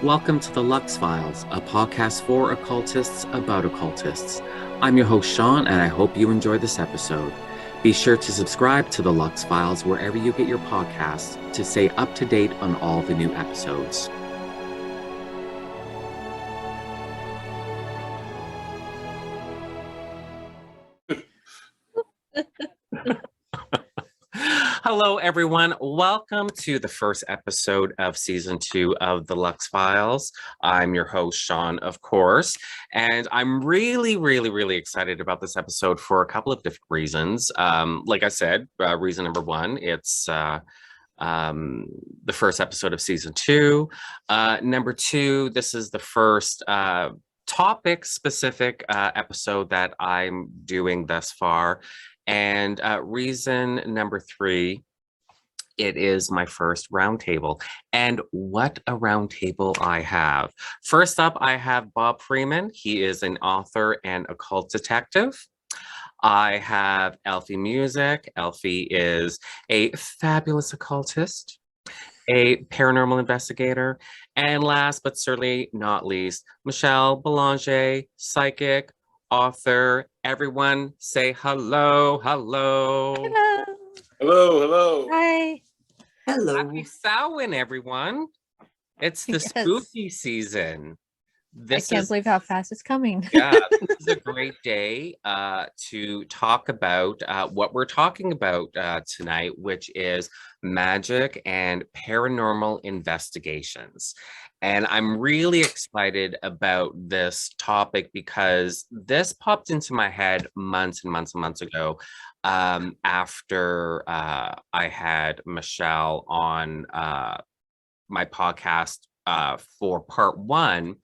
Welcome to the Lux Files, a podcast for occultists about occultists. I'm your host, Sean, and I hope you enjoy this episode. Be sure to subscribe to the Lux Files wherever you get your podcasts to stay up to date on all the new episodes. Hello, everyone. Welcome to the first episode of season 2 of the Lux Files. I'm your host, Sean, of course, and I'm really excited about this episode for a couple of different reasons. Like I said, reason number one, it's the first episode of season 2. Number 2, this is the first topic-specific episode that I'm doing thus far. And reason number 3, it is my first roundtable. And what a roundtable I have. First up, I have Bob Freeman. He is an author and occult detective. I have Eilfie Music. Eilfie is a fabulous occultist, a paranormal investigator, and last but certainly not least, Michelle Belanger, psychic, author. Everyone say hello. Hello. Hi. Hello. Happy Samhain, everyone. It's the spooky season. I can't believe how fast it's coming. Yeah, this is a great day to talk about what we're talking about tonight, which is magic and paranormal investigations. And I'm really excited about this topic because this popped into my head months and months ago after I had Michelle on my podcast for part 1.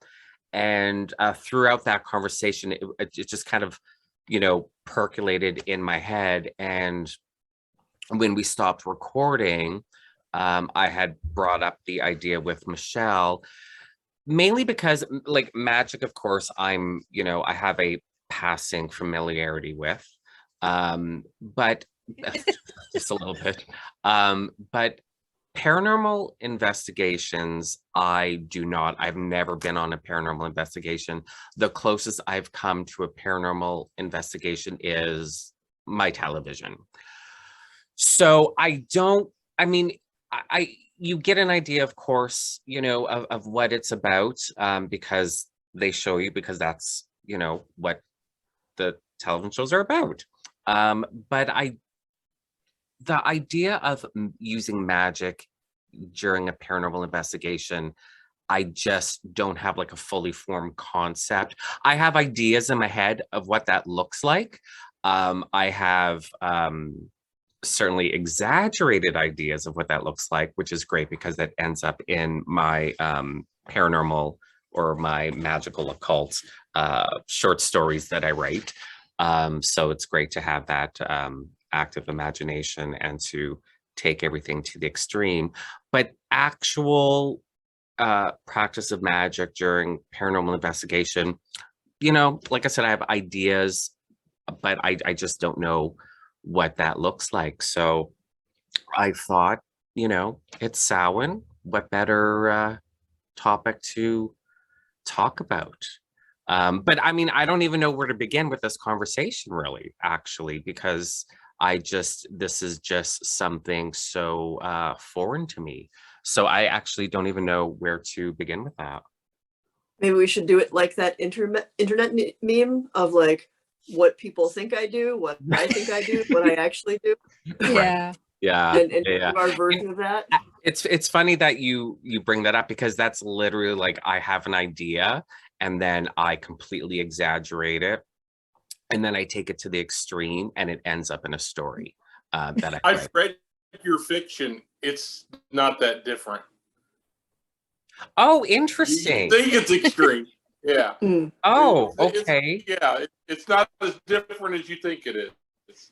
And throughout that conversation, it just kind of, percolated in my head. And when we stopped recording, I had brought up the idea with Michelle, mainly because, like, magic, of course, I have a passing familiarity with, but just a little bit. But paranormal investigations, I do not. I've never been on a paranormal investigation. The closest I've come to a paranormal investigation is my television. So you get an idea, of course, of what it's about, because they show you, because that's, what the television shows are about. But the idea of using magic during a paranormal investigation, I just don't have like a fully formed concept. I have ideas in my head of what that looks like. I have certainly exaggerated ideas of what that looks like, which is great because that ends up in my paranormal or my magical occult short stories that I write. So it's great to have that active imagination and to take everything to the extreme. But actual practice of magic during paranormal investigation, like I said, I have ideas, but I just don't know what that looks like. So I thought, it's Samhain. What better topic to talk about? But I mean, I don't even know where to begin with this conversation, really, actually, because this is just something so foreign to me. So I actually don't even know where to begin with that. Maybe we should do it like that internet meme of like what people think I do, what I think I do, what I actually do. Yeah. Yeah. And do our version of that. It's funny that you bring that up, because that's literally like I have an idea and then I completely exaggerate it. And then I take it to the extreme and it ends up in a story that I've read your fiction. It's not that different. Oh, interesting. You think it's extreme. Yeah. Oh, okay. It's not as different as you think it is.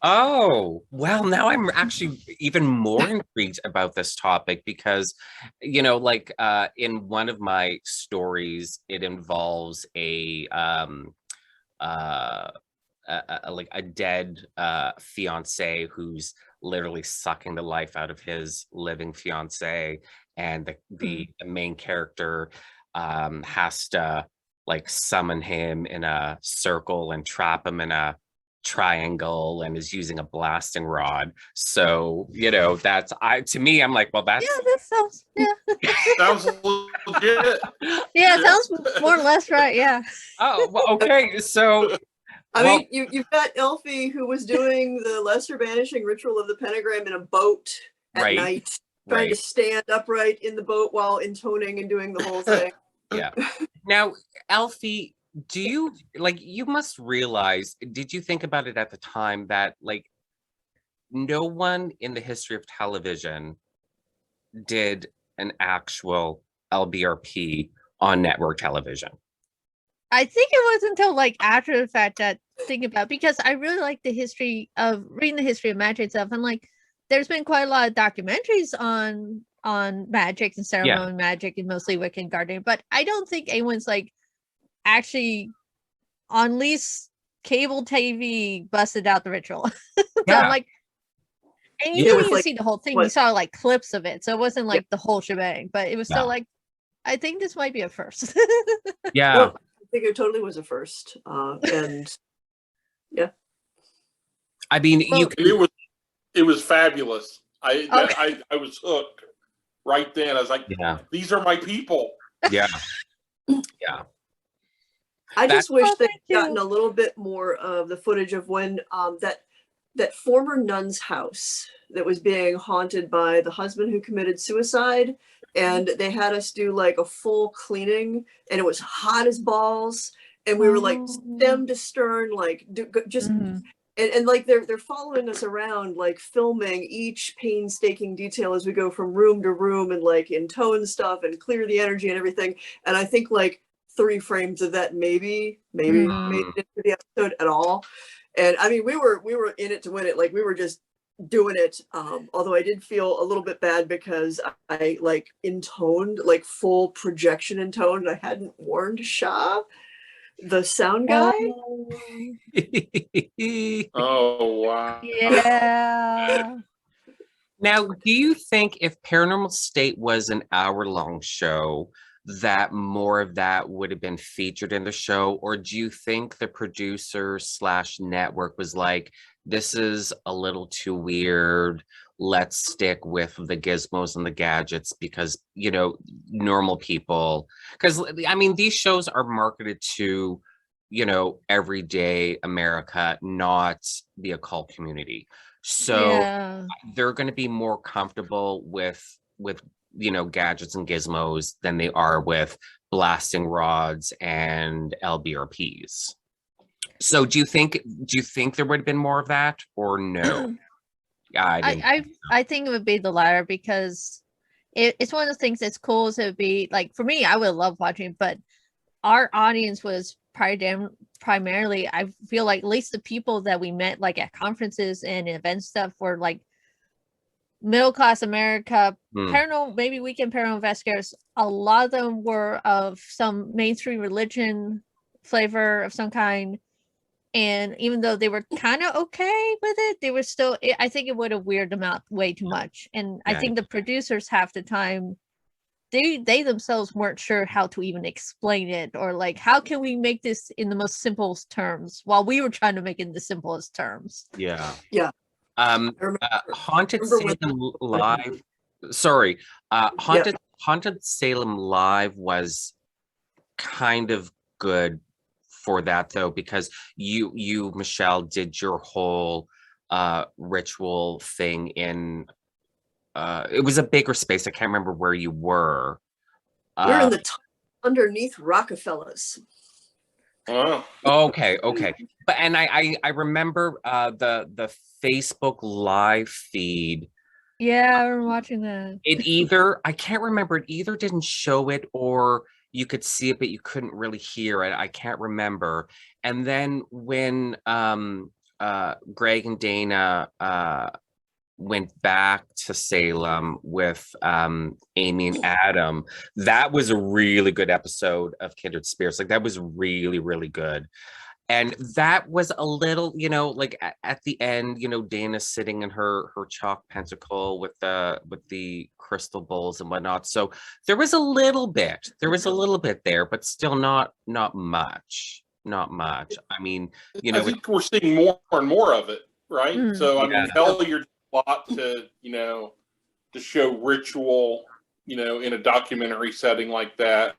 Oh, well, now I'm actually even more intrigued about this topic because, like in one of my stories, it involves a dead fiance who's literally sucking the life out of his living fiance, and the main character has to like summon him in a circle and trap him in a triangle and is using a blasting rod. So, you know, to me, I'm like, well, that's Yeah, that sounds Sounds legit. yeah, it sounds more or less right. Yeah. oh well, okay. So I well, mean, you've got Eilfie who was doing the lesser banishing ritual of the pentagram in a boat at Right, night, trying to right. stand upright in the boat while intoning and doing the whole thing. Yeah. Now, Eilfie, do you like you must realize, did you think about it at the time that like no one in the history of television did an actual LBRP on network television? I think it was until like after the fact that think about, because I really like the history of reading the history of magic stuff. And like there's been quite a lot of documentaries on magic and ceremony magic and mostly Wiccan gardening, but I don't think anyone's like actually on least cable TV busted out the ritual. So I'm like, and you Yeah, didn't it's even like, see the whole thing. what- You saw like clips of it. So it wasn't like the whole shebang, but it was still Yeah. like, I think this might be a first. Yeah. No, I think it totally was a first. And I mean, Well, you could, It was fabulous. Okay. I was hooked right then. I was like, yeah, these are my people. yeah, yeah. I just wish Oh, they'd thank you. gotten a little bit more of the footage of when that former nun's house that was being haunted by the husband who committed suicide, and they had us do like a full cleaning, and it was hot as balls, and we were like stem to stern, like just Mhm. and like they're following us around, like filming each painstaking detail as we go from room to room and like intone stuff and clear the energy and everything. And I think like 3 frames of that maybe made it into the episode at all. And I mean, we were in it to win it. Like we were just doing it. Although I did feel a little bit bad because I like intoned, like full projection intoned. I hadn't warned Shah, the sound guy. Oh, wow. Yeah. Now, do you think if Paranormal State was an hour-long show, that more of that would have been featured in the show? Or do you think the producer slash network was like, this is a little too weird, let's stick with the gizmos and the gadgets because, you know, normal people, because I mean, these shows are marketed to, you know, everyday America, not the occult community. So Yeah. they're going to be more comfortable with you know, gadgets and gizmos than they are with blasting rods and LBRPs. So do you think there would have been more of that or no? I didn't. I think it would be the latter because it's one of the things that's cool. Is it would be like for me, I would love watching it, but our audience was primarily, I feel like at least the people that we met like at conferences and event stuff were like middle class America, paranormal, maybe weekend paranormal investigators. A lot of them were of some mainstream religion flavor of some kind. And even though they were kind of okay with it, they were still, I think it would have weirded them out way too much. And I think the producers half the time, they themselves weren't sure how to even explain it or like, how can we make this in the most simplest terms while we were trying to make it in the simplest terms. Yeah. Yeah. Haunted Salem Live. Sorry. Haunted Salem Live was kind of good for that though, because you Michelle did your whole ritual thing in it was a bigger space. I can't remember where you were. We're in the underneath Rockefellers. Oh. Okay. But and I remember the Facebook live feed. Yeah, I remember watching that. I can't remember, it either didn't show it or you could see it, but you couldn't really hear it. I can't remember. And then when Greg and Dana went back to Salem with Amy and Adam, that was a really good episode of Kindred Spirits. Like that was really, really good. And that was a little, like at the end, Dana's sitting in her chalk pentacle with the crystal bowls and whatnot. So there was a little bit, there, but still not much. Not much. I mean, I think we're seeing more and more of it, right? So I mean, you're a lot to to show ritual, in a documentary setting like that.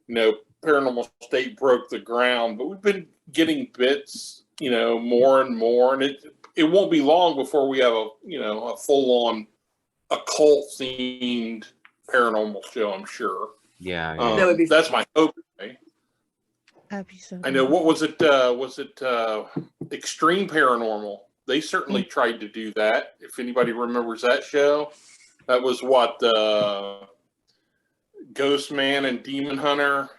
Paranormal State broke the ground, but we've been getting bits, more and more, and it won't be long before we have a full on occult themed paranormal show. I'm sure. Yeah, that would be. That's my hope. Right? I know. What was it? Was it Extreme Paranormal? They certainly tried to do that. If anybody remembers that show, that was what Ghost Man and Demon Hunter.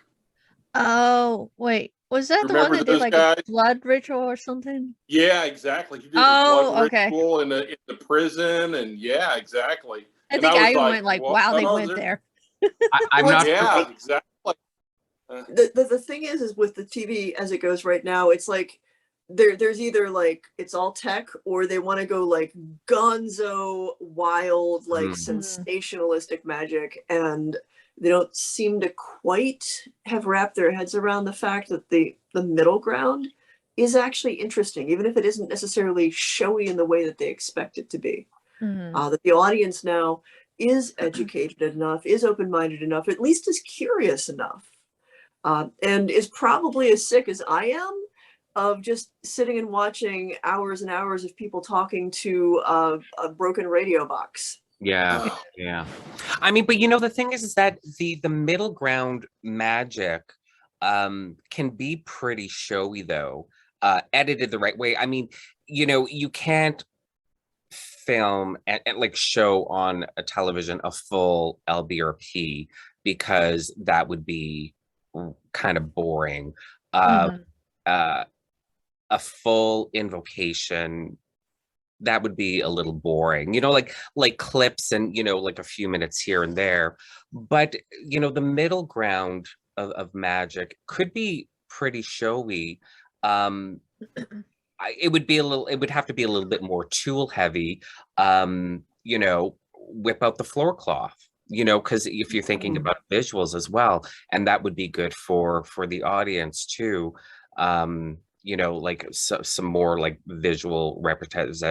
Oh, wait. Was that Remember the one that did like guys? a blood ritual or something? Yeah, exactly. He did a blood ritual in the prison, and yeah, exactly. I think I went like, wow, they went there. I'm not. Yeah, exactly. The thing is with the TV as it goes right now, it's like there's either like it's all tech, or they want to go like gonzo wild, like sensationalistic magic, and they don't seem to quite have wrapped their heads around the fact that the middle ground is actually interesting, even if it isn't necessarily showy in the way that they expect it to be. That the audience now is educated enough, is open-minded enough, at least is curious enough, and is probably as sick as I am of just sitting and watching hours and hours of people talking to a broken radio box. Yeah. I mean, but the thing is that the middle ground magic can be pretty showy though, edited the right way. I mean, you can't film and like show on a television a full LBRP because that would be kind of boring. A full invocation, that would be a little boring, like clips and like a few minutes here and there. But the middle ground of magic could be pretty showy. It would have to be a little bit more tool heavy. Whip out the floor cloth, because if you're thinking about visuals as well, and that would be good for the audience too. Like some more like visual representations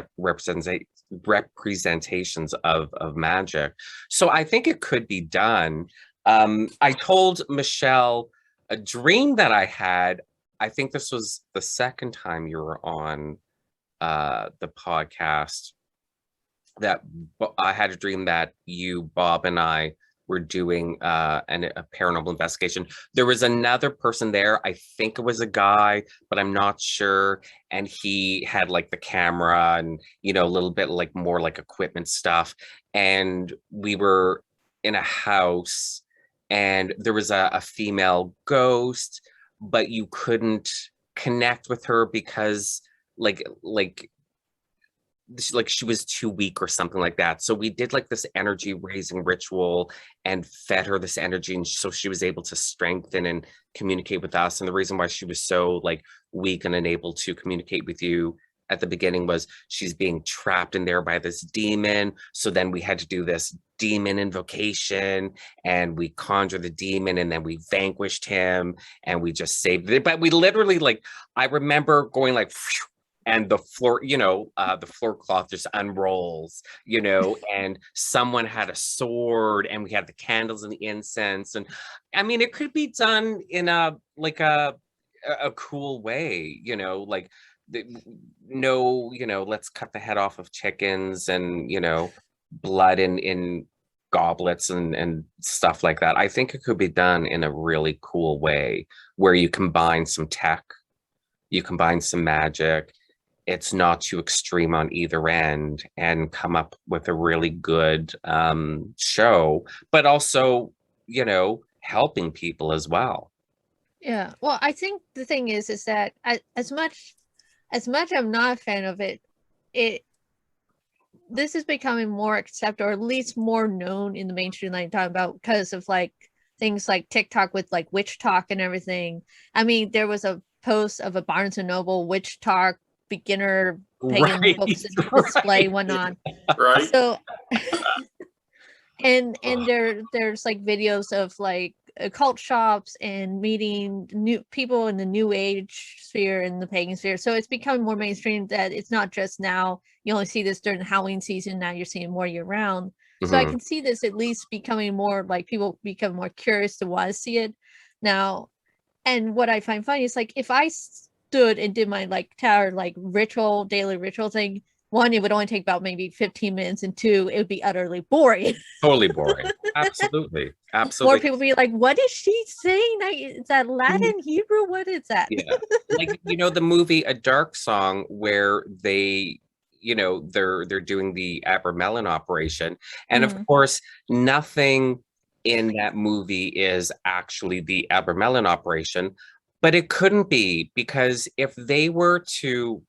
of magic. So I think it could be done. I told Michelle a dream that I had. I think this was the second time you were on the podcast, that I had a dream that you, Bob, and I were doing a paranormal investigation. There was another person there. I think it was a guy, but I'm not sure. And he had like the camera and, a little bit like more like equipment stuff. And we were in a house and there was a female ghost, but you couldn't connect with her because like she was too weak or something like that. So we did like this energy raising ritual and fed her this energy, and so she was able to strengthen and communicate with us. And the reason why she was so like weak and unable to communicate with you at the beginning was she's being trapped in there by this demon. So then we had to do this demon invocation, and we conjured the demon, and then we vanquished him, and we just saved it. But we literally, like, I remember going like and the floor, the floor cloth just unrolls, and someone had a sword, and we had the candles and the incense. And I mean, it could be done in a cool way, like let's cut the head off of chickens and, blood in goblets and stuff like that. I think it could be done in a really cool way where you combine some tech, you combine some magic. It's not too extreme on either end, and come up with a really good show, but also, helping people as well. Yeah. Well, I think the thing is that as much I'm not a fan of it, this is becoming more accepted, or at least more known in the mainstream, like talking about, because of like things like TikTok with like witch talk and everything. I mean, there was a posts of a Barnes and Noble witch talk beginner pagan Right, books display went on. Right. So and there's like videos of like occult shops and meeting new people in the new age sphere and the pagan sphere. So it's becoming more mainstream that it's not just now you only see this during the Halloween season, now you're seeing more year round. So I can see this at least becoming more like people become more curious to want to see it now. And what I find funny is like if I stood and did my like tower like ritual daily ritual thing, one, it would only take about maybe 15 minutes, and two, it would be utterly boring. Totally boring. Absolutely. More Absolutely. people be like, what is she saying? Is that Latin, Hebrew? What is that? Yeah. Like, the movie A Dark Song, where they, they're doing the Abramelin operation. And of course, nothing in that movie is actually the Abramelin operation, but it couldn't be, because if they were to,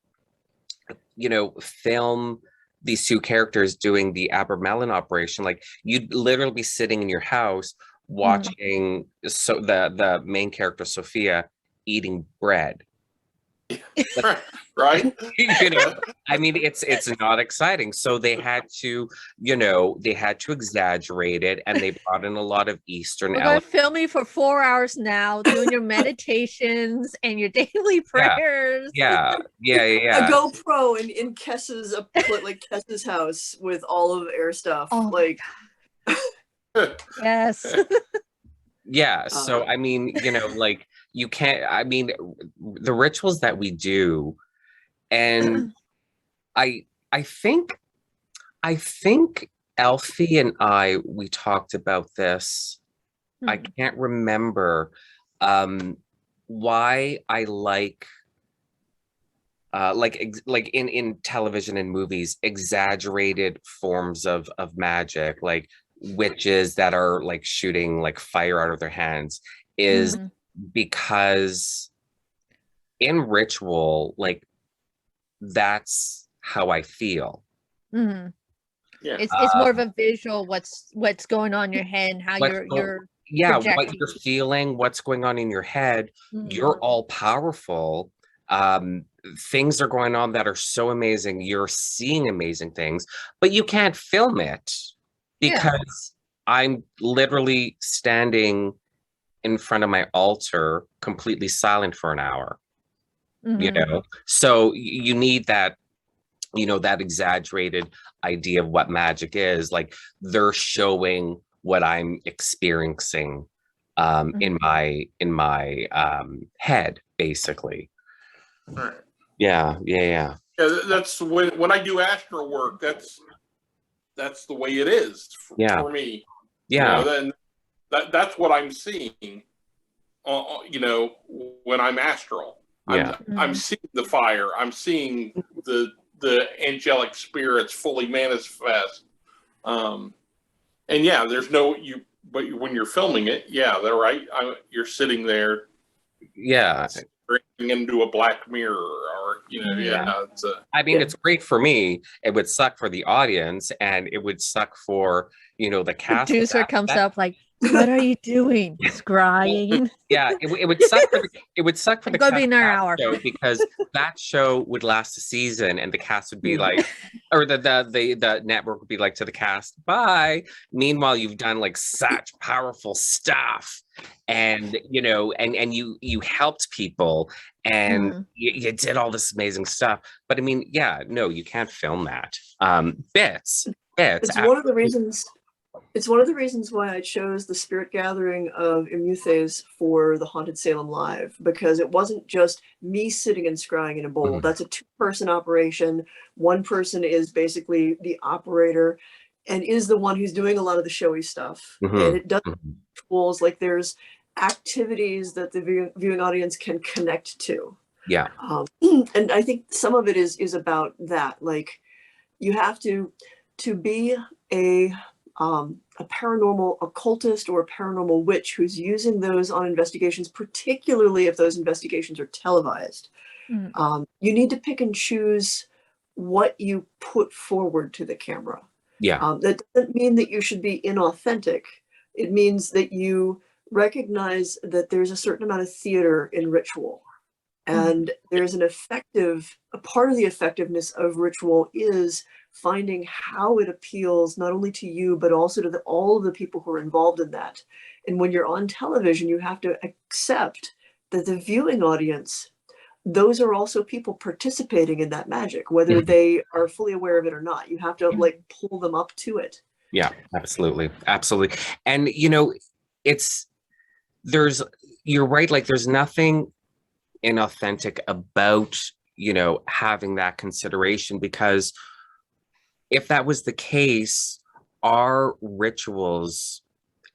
film these two characters doing the Abramelin operation, like you'd literally be sitting in your house watching the main character Sophia eating bread. Right. I mean, it's not exciting. So they had to, exaggerate it, and they brought in a lot of Eastern We're going to film you for 4 hours now, doing your meditations and your daily prayers. Yeah. A GoPro in Kessa's Kessa's house with all of Air stuff. Oh like yes. Yeah. So I mean, like you can't. I mean, the rituals that we do, and I think Eilfie and we talked about this. I can't remember why I like in television and movies, exaggerated forms of magic, like witches that are like shooting like fire out of their hands, is because in ritual, like that's how I feel. Yeah. It's more of a visual what's going on in your head and how you're what you're feeling, what's going on in your head. You're all powerful. Things are going on that are so amazing. You're seeing amazing things, but you can't film it because I'm literally standing in front of my altar completely silent for an hour. So you need that, that exaggerated idea of what magic is. Like they're showing what I'm experiencing in my head, basically. Right. Yeah. That's when I do astral work. That's the way it is for me. Yeah. Then that's what I'm seeing. When I'm astral, I'm seeing the fire. I'm seeing the angelic spirits fully manifest. And there's but when you're filming it, they're right. You're sitting there. Yeah. Into a black mirror, or I mean, it's great for me. It would suck for the audience, and it would suck for the cast. Producer comes up like, what are you doing? Scrying. Yeah, it would suck for the cast be in our hour show, because that show would last a season, and the cast would be like, or the network would be like to the cast, bye. Meanwhile, you've done like such powerful stuff, and you helped people, and you did all this amazing stuff. But I mean, no, you can't film that. Bits. It's one of the reasons. It's one of the reasons why I chose the Spirit Gathering of Imuthes for the Haunted Salem Live, because it wasn't just me sitting and scrying in a bowl. That's a 2-person operation. One person is basically the operator and is the one who's doing a lot of the showy stuff. And it does tools, like there's activities that the viewing audience can connect to. Yeah. And I think some of it is about that. Like you have to be a paranormal occultist or a paranormal witch who's using those on investigations, particularly if those investigations are televised. You need to pick and choose what you put forward to the camera. That doesn't mean that you should be inauthentic. It means that you recognize that there's a certain amount of theater in ritual. And there's a part of the effectiveness of ritual is finding how it appeals not only to you, but also to all of the people who are involved in that. And when you're on television, you have to accept that the viewing audience, those are also people participating in that magic, whether they are fully aware of it or not. You have to like pull them up to it. Yeah, absolutely. Absolutely. And, you're right. Like there's nothing inauthentic about, having that consideration, because if that was the case, our rituals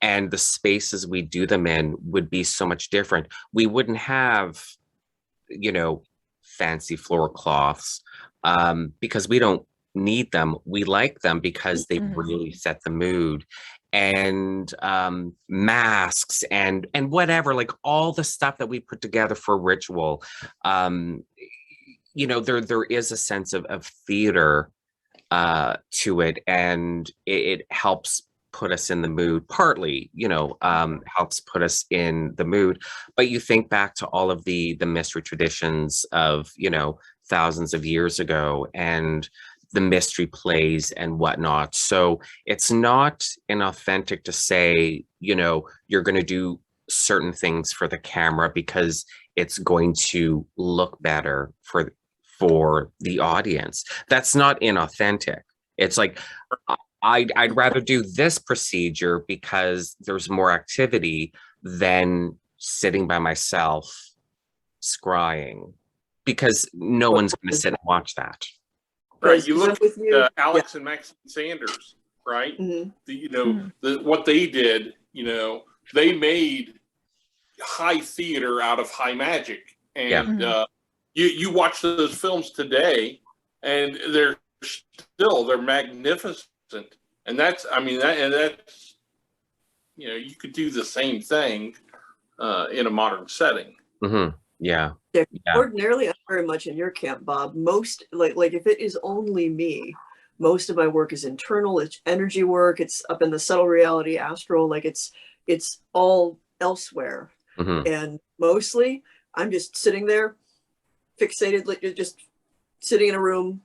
and the spaces we do them in would be so much different. We wouldn't have, fancy floor cloths, because we don't need them. We like them because they really set the mood. And masks and whatever, like all the stuff that we put together for ritual, there is a sense of theater to it, and it helps put us in the mood, partly, helps put us in the mood. But you think back to all of the mystery traditions of, thousands of years ago, and the mystery plays and whatnot. So it's not inauthentic to say, you're going to do certain things for the camera because it's going to look better for the audience. That's not inauthentic. It's like, I'd rather do this procedure because there's more activity than sitting by myself scrying, because no one's going to sit and watch that. Right. You look at Alex and Maxine Sanders, right? What they did, they made high theater out of high magic. And you watch those films today, and they're magnificent. And that's you could do the same thing in a modern setting. Yeah. Ordinarily, I'm very much in your camp, Bob. Most like if it is only me, most of my work is internal. It's energy work. It's up in the subtle reality, astral. Like it's all elsewhere. And mostly, I'm just sitting there, fixated, like just sitting in a room,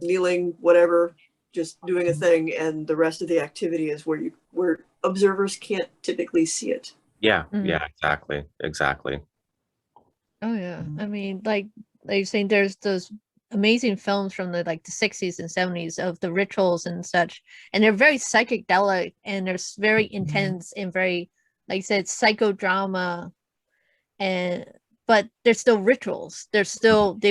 kneeling, whatever, just doing a thing. And the rest of the activity is where observers can't typically see it. Yeah. Exactly. Oh yeah, I mean, like you're saying, there's those amazing films from the 60s and 70s of the rituals and such, and they're very psychedelic, and they're very intense and very, like you said, psychodrama, but they're still rituals. They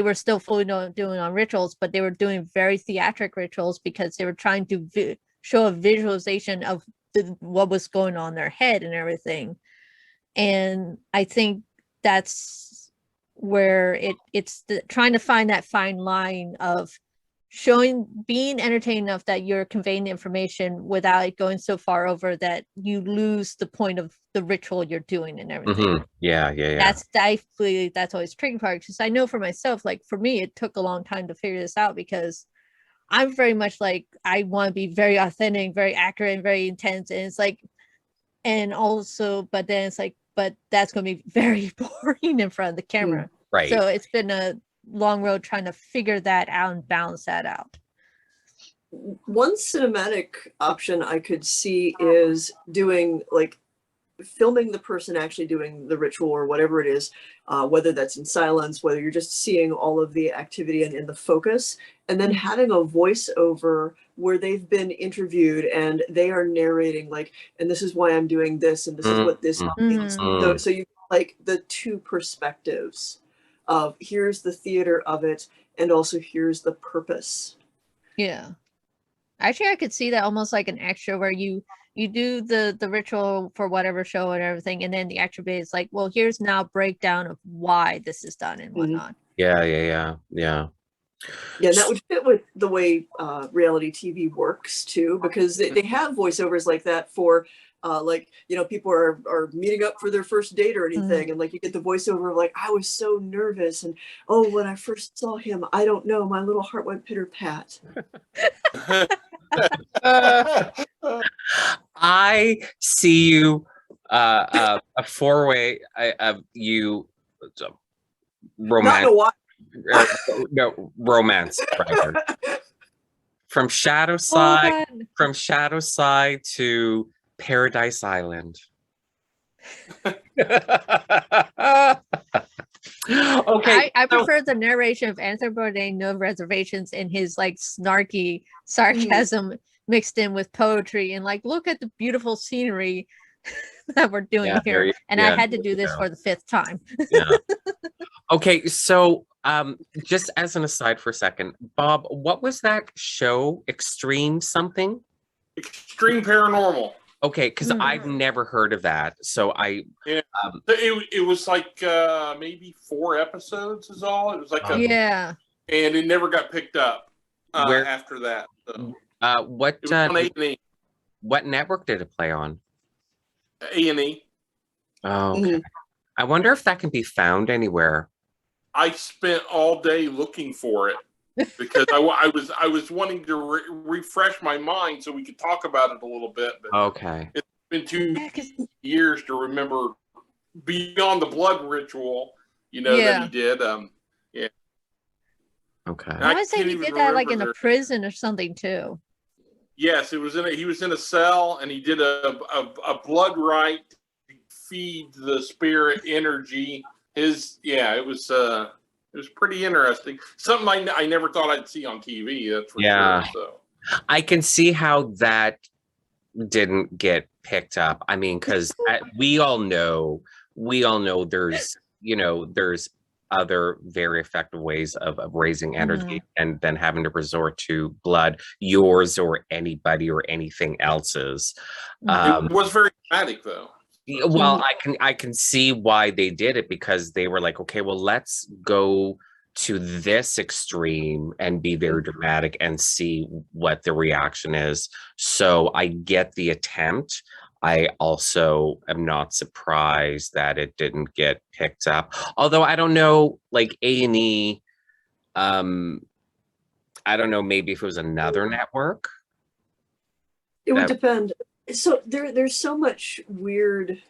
were still fully doing on rituals, but they were doing very theatric rituals because they were trying to show a visualization of what was going on in their head and everything. And I think that's where it's trying to find that fine line of being entertaining enough that you're conveying the information without it going so far over that you lose the point of the ritual you're doing and everything. Yeah. That's always tricky part, because I know for myself, like for me, it took a long time to figure this out, because I'm very much like, I want to be very authentic, very accurate, and very intense, and it's like, and also, but then it's like, but that's going to be very boring in front of the camera. Right. So it's been a long road trying to figure that out and balance that out. One cinematic option I could see is doing filming the person actually doing the ritual or whatever it is, whether that's in silence, whether you're just seeing all of the activity and in the focus, and then having a voiceover where they've been interviewed and they are narrating and this is why I'm doing this, and this is what this means. So you the two perspectives of here's the theater of it, and also here's the purpose. Yeah. Actually, I could see that almost like an extra where you do the ritual for whatever show and everything, and then the extra bit is like, well, here's now a breakdown of why this is done and whatnot. Yeah, and that would fit with the way reality TV works too, because they have voiceovers like that for people are meeting up for their first date or anything, and you get the voiceover of I was so nervous, and when I first saw him, I don't know, my little heart went pitter pat. I see you a four-way of you Not in romance a while. no romance writer. From Shadow Oh Side, God. from Shadow Side to Paradise Island. Okay, I so- prefer the narration of Anthony Bourdain, No Reservations, in his like snarky sarcasm mixed in with poetry and like, look at the beautiful scenery that we're doing Yeah, here. And I yeah, had to do this yeah. for the 5th time. Yeah. Okay, so just as an aside for a second, Bob, what was that show? Extreme something? Extreme Paranormal. Okay, because I've never heard of that. So Yeah. It was like maybe 4 episodes is all. It was like Yeah. and it never got picked up Where- after that. So what it was on A&E. what network did it play on? A&E. Oh, okay. I wonder if that can be found anywhere. I spent all day looking for it because I was wanting to refresh my mind so we could talk about it a little bit. But Okay. it's been 2 Yeah, 'cause- years to remember beyond the blood ritual, that Yeah. he did. Okay. I want to say can't he even did that like in remember a prison or something too. Yes, he was in a cell and he did a blood rite to feed the spirit energy. It was pretty interesting. Something I never thought I'd see on TV. That's for Yeah. sure. So I can see how that didn't get picked up. I mean, because we all know there's other very effective ways of raising energy and then having to resort to blood, yours or anybody or anything else's. it was very dramatic though. Well, I can see why they did it, because they were like, okay, well, let's go to this extreme and be very dramatic and see what the reaction is. So I get the attempt. I also am not surprised that it didn't get picked up. Although I don't know, like A&E, I don't know, maybe if it was another network. It would depend. So there's so much weird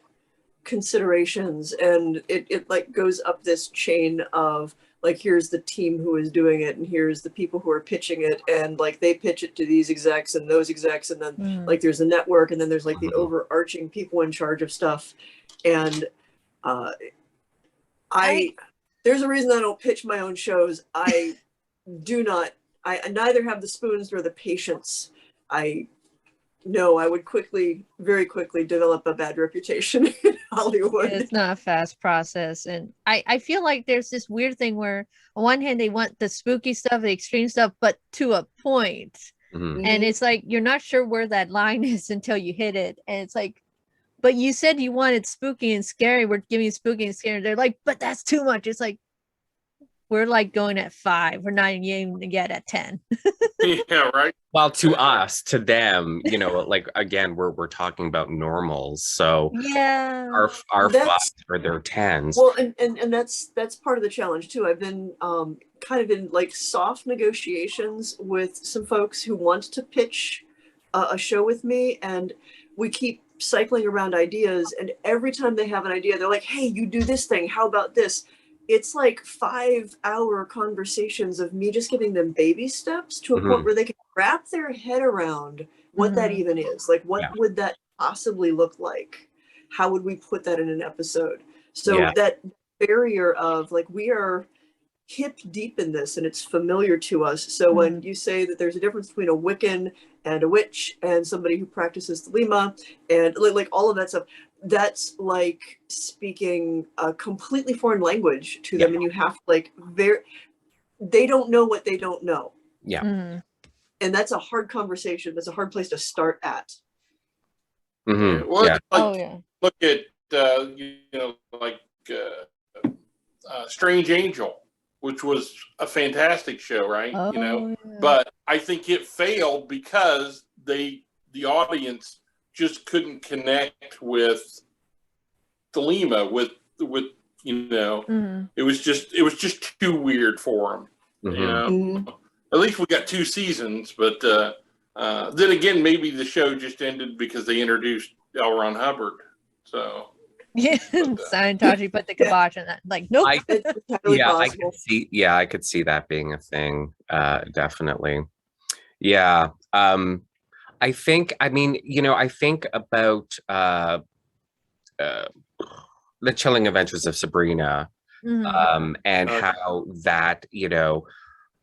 considerations, and it like goes up this chain of like, here's the team who is doing it, and here's the people who are pitching it, and like they pitch it to these execs and those execs, and then like there's a network, and then there's like the overarching people in charge of stuff. And there's a reason I don't pitch my own shows. I neither have the spoons nor the patience. I would very quickly develop a bad reputation in Hollywood. It's not a fast process. And I feel like there's this weird thing where on one hand they want the spooky stuff, the extreme stuff, but to a point. And it's like you're not sure where that line is until you hit it. And it's like, but you said you wanted spooky and scary. We're giving you spooky and scary. They're like, but that's too much. It's like, we're like going at 5. We're not even yet at 10. Yeah, right. Well, to us, to them, like again, we're talking about normals. So yeah, our 5s are their 10s. Well, and that's part of the challenge too. I've been kind of in like soft negotiations with some folks who want to pitch a show with me, and we keep cycling around ideas. And every time they have an idea, they're like, "Hey, you do this thing. How about this?" It's like 5-hour conversations of me just giving them baby steps to a point where they can wrap their head around what that even is. Like, what would that possibly look like? How would we put that in an episode? So that barrier of like, we are hip deep in this and it's familiar to us. So when you say that there's a difference between a Wiccan and a witch and somebody who practices Thelema and like all of that stuff, that's like speaking a completely foreign language to them, and you have like they don't know what they don't know. And that's a hard conversation. That's a hard place to start at. Look at Strange Angel, which was a fantastic show, right? But I think it failed because the audience just couldn't connect with Thelema, with it was just too weird for them. At least we got 2 seasons, but then again, maybe the show just ended because they introduced L. Ron Hubbard. So Yeah, Scientology put the kibosh on that. Like, nope. It's entirely possible. I could see that being a thing. Definitely. Yeah. I think, I mean, I think about the Chilling Adventures of Sabrina, and how that,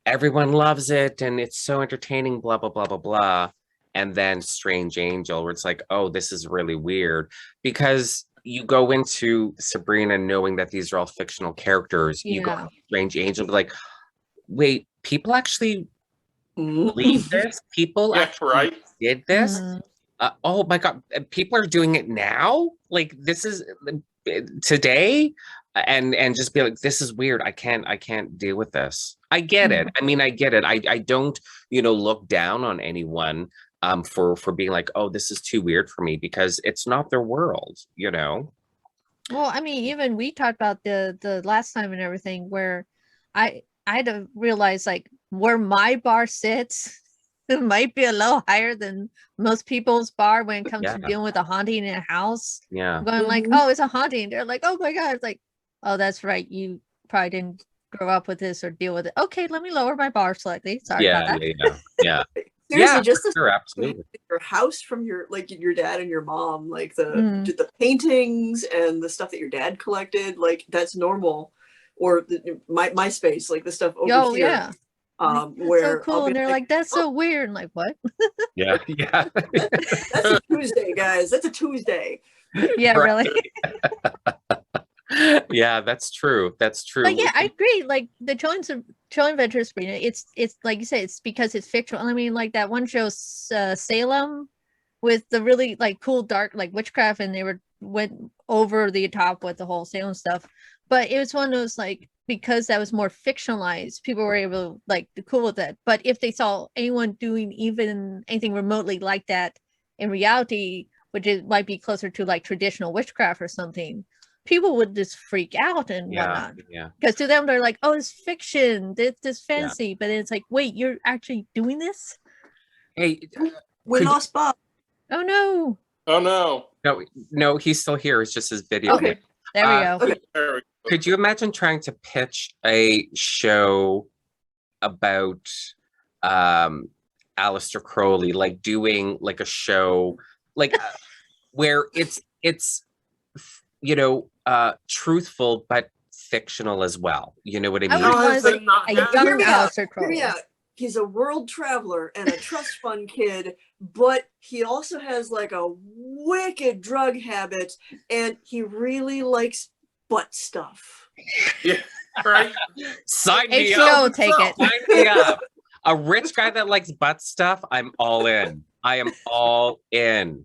everyone loves it and it's so entertaining, blah, blah, blah, blah, blah. And then Strange Angel, where it's like, oh, this is really weird. Because you go into Sabrina knowing that these are all fictional characters. You go into Strange Angel, be like, wait, people actually believe this? People actually did this? Oh my God, people are doing it now? Like, this is today? And just be like, this is weird. I can't deal with this. I get it. I mean, I get it. I don't, look down on anyone for being like, oh, this is too weird for me, because it's not their world, Well, I mean, even we talked about the last time and everything, where I had to realize, like, where my bar sits, it might be a little higher than most people's bar when it comes to dealing with a haunting in a house. Yeah. Going like, oh, it's a haunting. They're like, oh my God. It's like, oh, that's right. You probably didn't grow up with this or deal with it. Okay, let me lower my bar slightly. Sorry about that. Yeah. Seriously, just absolutely. your house from your dad and your mom, like the paintings and the stuff that your dad collected, like that's normal. Or my space, like the stuff over here. Yeah. Where so cool, and they're like, that's so weird. I'm like, what? Yeah. That's a Tuesday, guys. That's a Tuesday. Yeah, really. Yeah, that's true. That's true. But yeah, I agree. Like the Chilling Adventures, it's like you said, it's because it's fictional. I mean, like that one show, Salem, with the really like cool dark like witchcraft, and they went over the top with the whole Salem stuff. But it was one of those, like, because that was more fictionalized, people were able to like be cool with that. But if they saw anyone doing even anything remotely like that in reality, which might be closer to like traditional witchcraft or something, people would just freak out and whatnot. Yeah. Because to them, they're like, oh, it's fiction, this fantasy. Yeah. But it's like, wait, you're actually doing this? Hey, we lost Bob. Oh no. Oh no. No, he's still here. It's just his video. Okay. There we go. Okay. Could you imagine trying to pitch a show about Aleister Crowley, like doing like a show like where it's truthful but fictional as well? You know what I mean? Aleister Crowley. Yeah. He's a world traveler and a trust fund kid, but he also has like a wicked drug habit, and he really likes butt stuff. Yeah, right. Sign me HBO, up. take it. Sign me up. A rich guy that likes butt stuff, I'm all in. I am all in.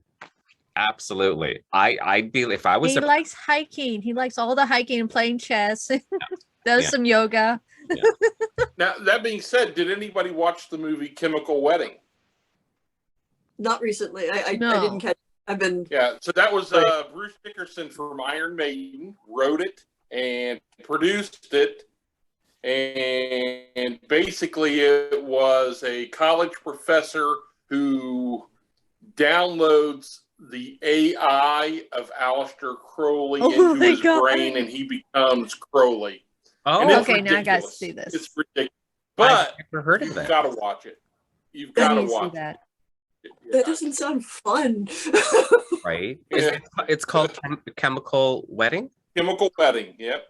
Absolutely. I'd be, if I was. He likes hiking. He likes all the hiking and playing chess. Does some yoga. Yeah. Now, that being said, did anybody watch the movie Chemical Wedding? Not recently. I didn't catch it. I've been. Yeah, so that was Bruce Dickerson from Iron Maiden wrote it and produced it. And basically it was a college professor who downloads the AI of Aleister Crowley into his brain, and he becomes Crowley. Oh, okay, ridiculous. Now I got to see this. It's ridiculous. But I've never heard of you've got to watch it. You've got to watch that. That doesn't sound fun. Right? It's called Chemical Wedding? Chemical Wedding, yep.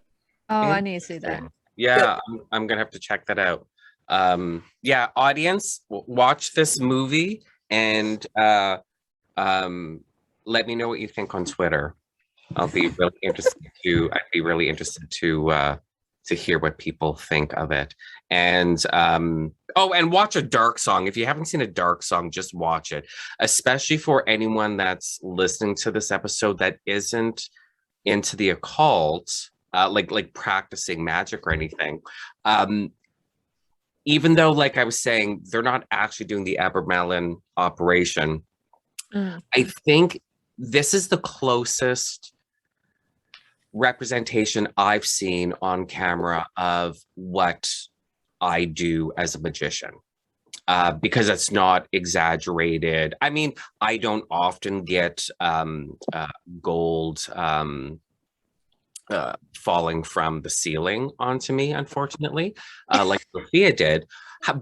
Oh, I need to see that. Yeah, I'm going to have to check that out. Yeah, audience, watch this movie and let me know what you think on Twitter. I'd be really interested to hear what people think of it. And and watch A Dark Song. If you haven't seen A Dark Song, just watch it. Especially for anyone that's listening to this episode that isn't into the occult, like practicing magic or anything. Even though, like I was saying, they're not actually doing the Abermellon operation. I think this is the closest representation I've seen on camera of what I do as a magician, because it's not exaggerated. I mean, I don't often get gold falling from the ceiling onto me, unfortunately, like Sophia did.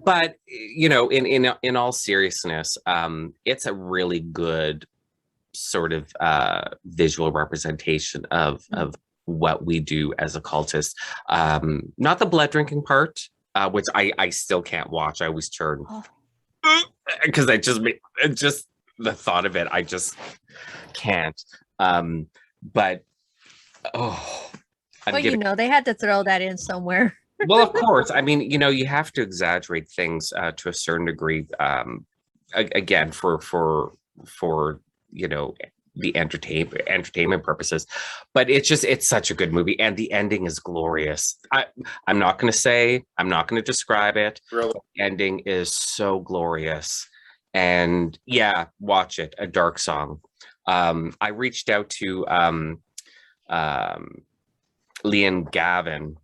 But you know, in all seriousness, it's a really good sort of visual representation of what we do as occultists. Not the blood drinking part, which I still can't watch. I always turn because just the thought of it, I just can't. But well, you know, they had to throw that in somewhere. Well, of course. I mean, you know, you have to exaggerate things to a certain degree. Again, for you know, the entertainment purposes. But it's such a good movie, and the ending is glorious. I'm not going to describe it. Really? The ending is so glorious, and yeah, watch it. A Dark Song. I reached out to Liam Gavin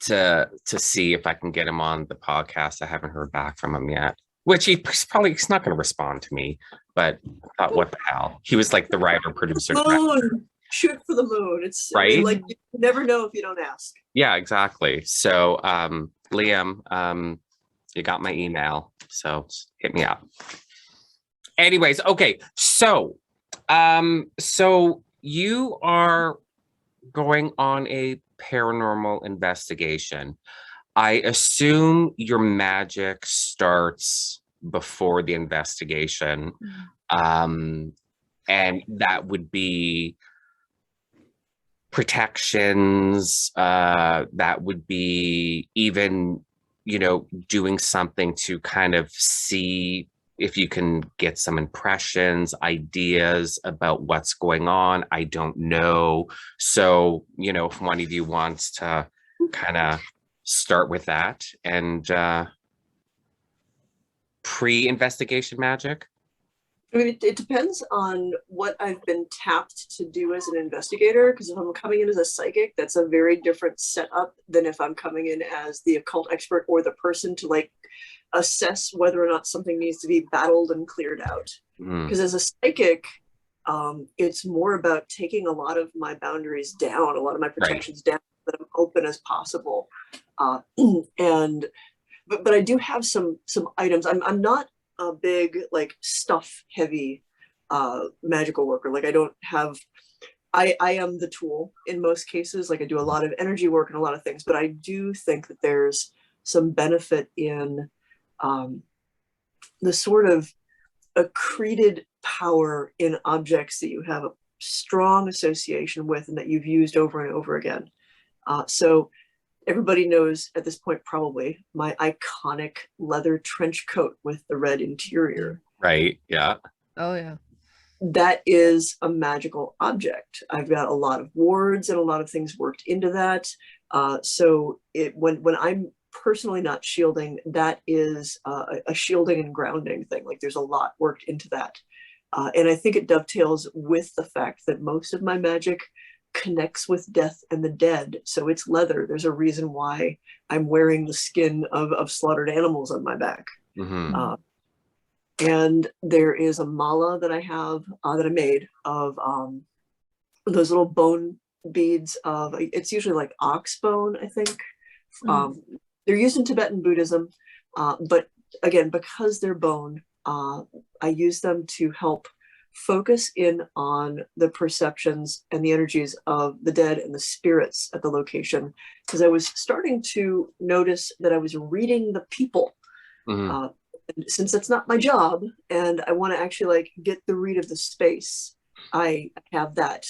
to see if I can get him on the podcast. I haven't heard back from him yet, which he's not going to respond to me, but I thought, what the hell? He was like the writer, producer. Moon. Shoot for the moon. It's right. I mean, like, you never know if you don't ask. Yeah, exactly. So, Liam, you got my email, so hit me up. Anyways, okay. So you are going on a paranormal investigation. I assume your magic starts before the investigation. And that would be protections, that would be even, you know, doing something to kind of see if you can get some impressions, ideas about what's going on. I don't know. So, you know, if one of you wants to kind of start with that and pre-investigation magic. I mean, it depends on what I've been tapped to do as an investigator, because if I'm coming in as a psychic, that's a very different setup than if I'm coming in as the occult expert or the person to like assess whether or not something needs to be battled and cleared out. Because as a psychic, it's more about taking a lot of my boundaries down, a lot of my protections down, so that I'm open as possible. But I do have some items. I'm not a big like stuff heavy magical worker. Like I am the tool in most cases. Like I do a lot of energy work and a lot of things, but I do think that there's some benefit in the sort of accreted power in objects that you have a strong association with and that you've used over and over again. So everybody knows at this point probably my iconic leather trench coat with the red interior. Right, yeah. Oh, yeah. That is a magical object. I've got a lot of wards and a lot of things worked into that. So when I'm personally not shielding, that is a shielding and grounding thing. Like there's a lot worked into that. And I think it dovetails with the fact that most of my magic connects with death and the dead. So it's leather. There's a reason why I'm wearing the skin of slaughtered animals on my back. And there is a mala that I have that I made of those little bone beads of, it's usually like ox bone, I think. They're used in Tibetan Buddhism, but again, because they're bone, I use them to help focus in on the perceptions and the energies of the dead and the spirits at the location. Because I was starting to notice that I was reading the people. Since that's not my job, and I want to actually like get the read of the space, I have that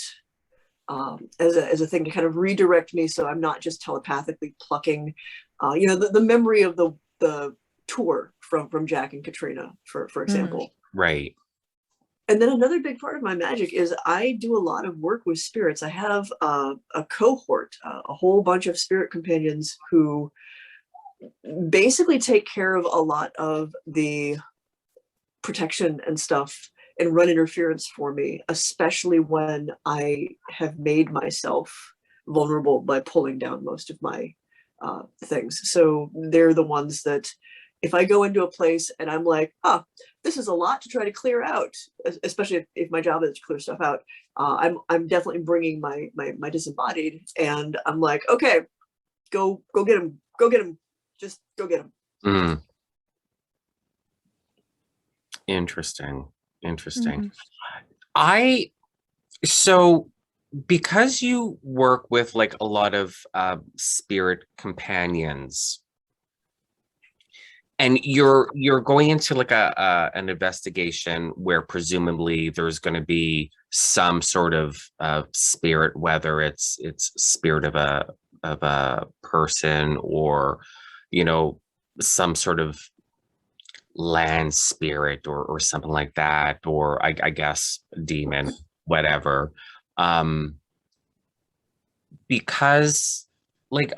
as a thing to kind of redirect me, so I'm not just telepathically plucking, you know, the memory of the tour from Jack and Katrina, for example. Right. And then another big part of my magic is I do a lot of work with spirits. I have a cohort, a whole bunch of spirit companions who basically take care of a lot of the protection and stuff and run interference for me, especially when I have made myself vulnerable by pulling down most of my things. So they're the ones that if I go into a place and I'm like, oh, this is a lot to try to clear out, especially if my job is to clear stuff out, I'm definitely bringing my disembodied, and I'm like, okay, go get him, just go get him. Mm. Interesting. So because you work with like a lot of spirit companions, and you're going into like an investigation where presumably there's going to be some sort of spirit, whether it's spirit of a person, or some sort of land spirit, or something like that, or I guess demon, whatever. Because like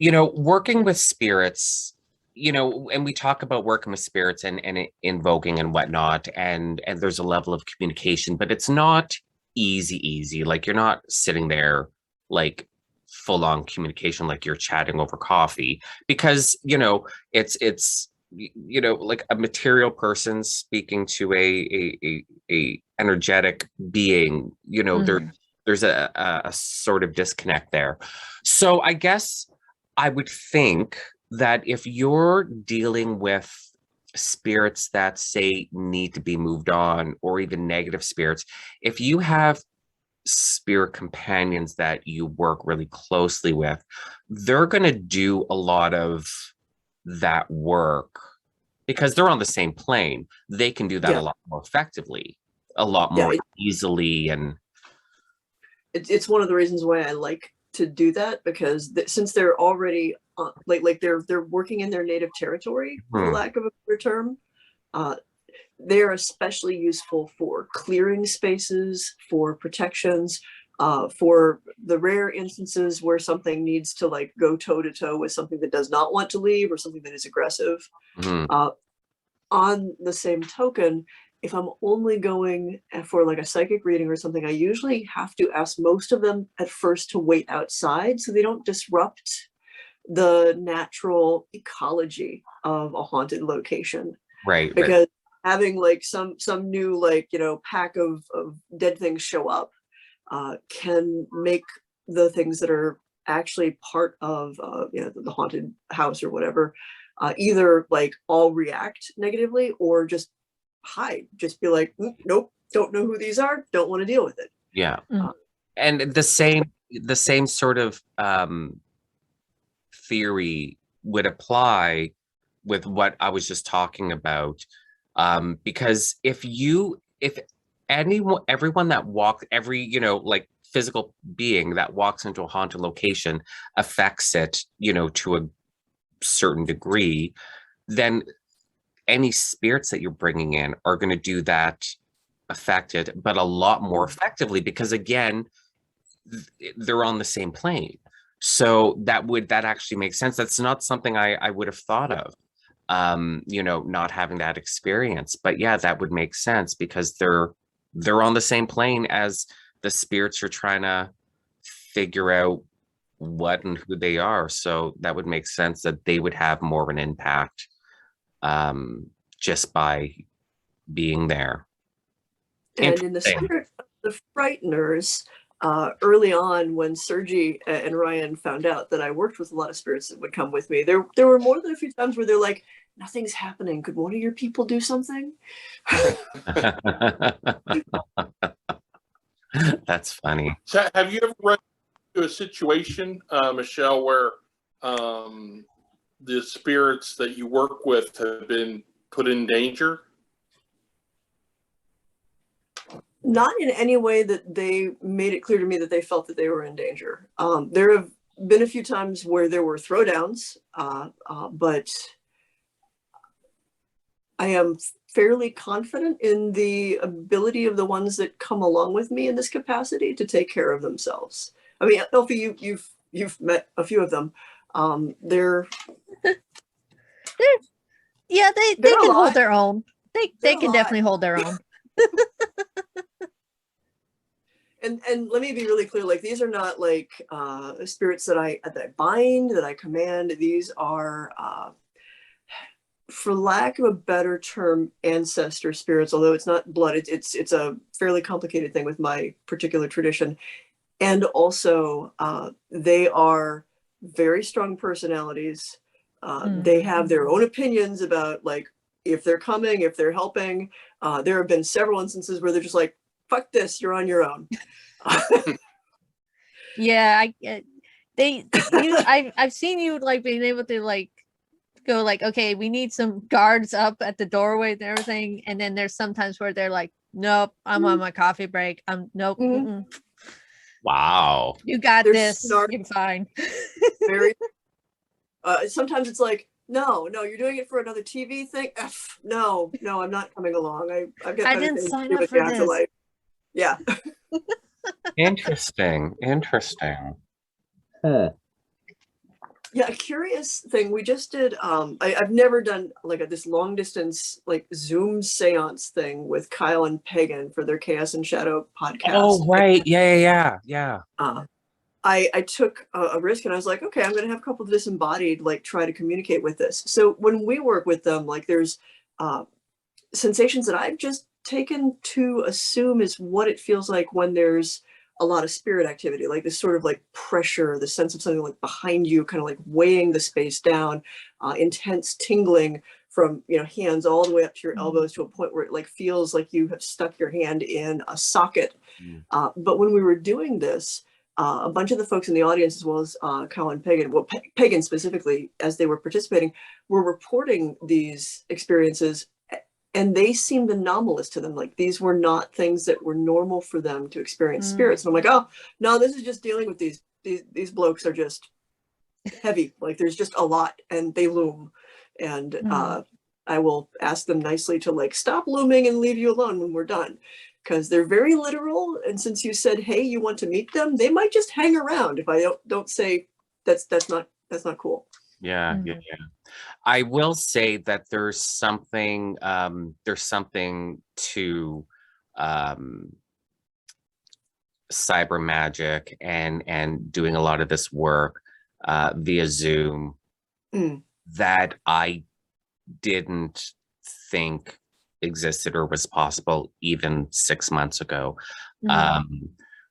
working with spirits, and we talk about working with spirits and invoking and whatnot, and there's a level of communication, but it's not easy. Like, you're not sitting there like full on communication, like you're chatting over coffee, because it's like a material person speaking to a energetic being. There's a sort of disconnect there. So I guess I would think that if you're dealing with spirits that say need to be moved on, or even negative spirits, if you have spirit companions that you work really closely with, they're going to do a lot of that work because they're on the same plane. They can do that a lot more effectively, a lot more easily. And it's one of the reasons why I like to do that, because since they're already like they're working in their native territory, for lack of a better term, they're especially useful for clearing spaces, for protections, for the rare instances where something needs to like go toe to toe with something that does not want to leave, or something that is aggressive. On the same token, if I'm only going for like a psychic reading or something, I usually have to ask most of them at first to wait outside so they don't disrupt the natural ecology of a haunted location. Right. Because having like some new like pack of dead things show up can make the things that are actually part of the haunted house or whatever either like all react negatively, or just hide, just be like, nope, don't know who these are, don't want to deal with it. Yeah. And the same sort of theory would apply with what I was just talking about, because if everyone that walks, every like physical being that walks into a haunted location affects it to a certain degree, then any spirits that you're bringing in are going to do that affected, but a lot more effectively, because again, they're on the same plane. So that actually makes sense. That's not something I would have thought of, not having that experience. But yeah, that would make sense, because they're on the same plane as the spirits are trying to figure out what and who they are. So that would make sense that they would have more of an impact just by being there. And in the spirit of the Frighteners, early on, when Sergi and Ryan found out that I worked with a lot of spirits that would come with me, there were more than a few times where they're like, nothing's happening, could one of your people do something? That's funny. So have you ever run into a situation, Michelle, where the spirits that you work with have been put in danger? Not in any way that they made it clear to me that they felt that they were in danger. There have been a few times where there were throwdowns, but I am fairly confident in the ability of the ones that come along with me in this capacity to take care of themselves. I mean, Eilfie, you've met a few of them. They're yeah, they can hold their own. They can definitely hold their own. And let me be really clear, like, these are not like spirits that I bind, that I command. These are for lack of a better term, ancestor spirits, although it's not blood, it's a fairly complicated thing with my particular tradition. And also, they are very strong personalities. They have their own opinions about, like, if they're coming, if they're helping. There have been several instances where they're just like, fuck this, you're on your own. Yeah, I've seen you like being able to like go like, okay, we need some guards up at the doorway and everything, and then there's sometimes where they're like, nope, I'm on my coffee break. Nope. Wow. You got They're this. snarky. You're fine. Very. Sometimes it's like, no, you're doing it for another TV thing. No, I'm not coming along. I've got I better didn't things sign to do up with for the afterlife. Yeah. Interesting. Yeah, a curious thing. We just did, I've never done like this long distance, like Zoom seance thing with Kyle and Pagan for their Chaos and Shadow podcast. Oh, right. Yeah. I took a risk and I was like, okay, I'm going to have a couple of disembodied, like, try to communicate with this. So when we work with them, like, there's sensations that I've just taken to assume is what it feels like when there's a lot of spirit activity, like this sort of like pressure, the sense of something like behind you, kind of like weighing the space down, intense tingling from, hands all the way up to your elbows to a point where it like feels like you have stuck your hand in a socket. But when we were doing this, a bunch of the folks in the audience, as well as Kyle and Pagan, well, Pagan specifically, as they were participating, were reporting these experiences, and they seemed anomalous to them. Like, these were not things that were normal for them to experience spirits. And I'm like, oh, no, this is just dealing with these blokes are just heavy. Like, there's just a lot, and they loom. And I will ask them nicely to like stop looming and leave you alone when we're done, because they're very literal. And since you said, hey, you want to meet them, they might just hang around if I don't say that's not cool. Yeah. I will say that there's something to cyber magic and doing a lot of this work via Zoom that I didn't think existed or was possible even 6 months ago.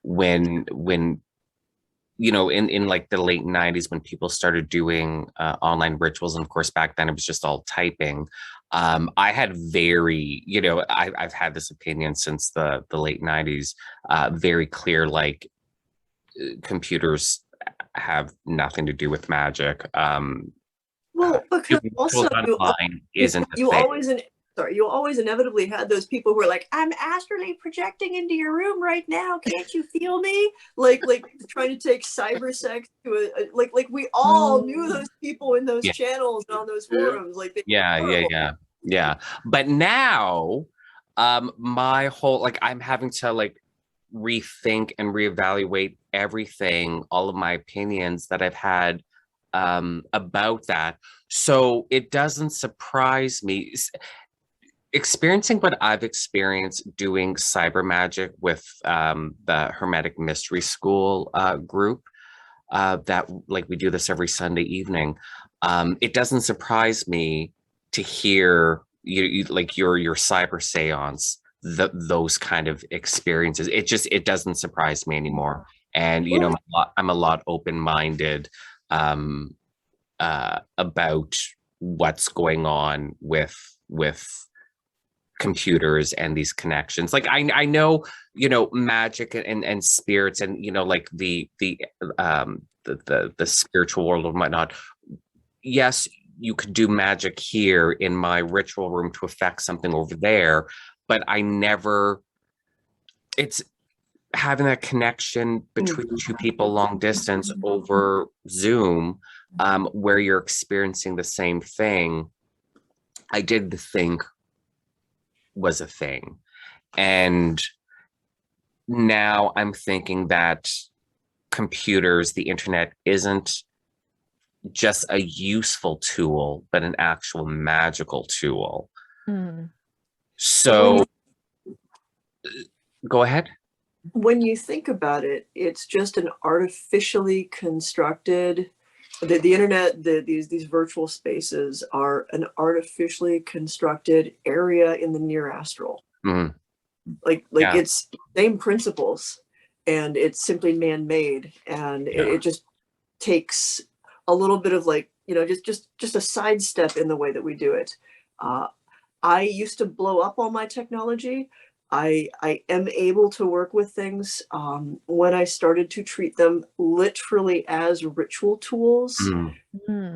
When in like the late 90s, when people started doing online rituals, and of course back then it was just all typing, I had I've had this opinion since the late 90s, very clear, like, computers have nothing to do with magic. Well, because also you always inevitably had those people who are like, I'm astrally projecting into your room right now. Can't you feel me? Like trying to take cyber sex to like we all knew those people in those channels and on those forums. Like, yeah. But now, my whole, like, I'm having to like rethink and reevaluate everything, all of my opinions that I've had about that. So it doesn't surprise me. Experiencing what I've experienced doing cyber magic with the Hermetic Mystery School group, that, like, we do this every Sunday evening. It doesn't surprise me to hear you like your cyber seance, those kind of experiences. It doesn't surprise me anymore. And I'm a lot open-minded about what's going on with computers and these connections. Like, I know, magic and spirits and, like the spiritual world and whatnot. Yes, you could do magic here in my ritual room to affect something over there, but it's having that connection between two people long distance over Zoom, where you're experiencing the same thing. I did think was a thing. And now I'm thinking that computers, the internet, isn't just a useful tool, but an actual magical tool. So go ahead. When you think about it, it's just an artificially constructed the internet, these virtual spaces are an artificially constructed area in the near astral. Mhm. Like Yeah. it's same principles, and it's simply man-made, and it just takes a little bit of like, you know, just a sidestep in the way that we do it. I used to blow up all my technology. I am able to work with things when I started to treat them literally as ritual tools,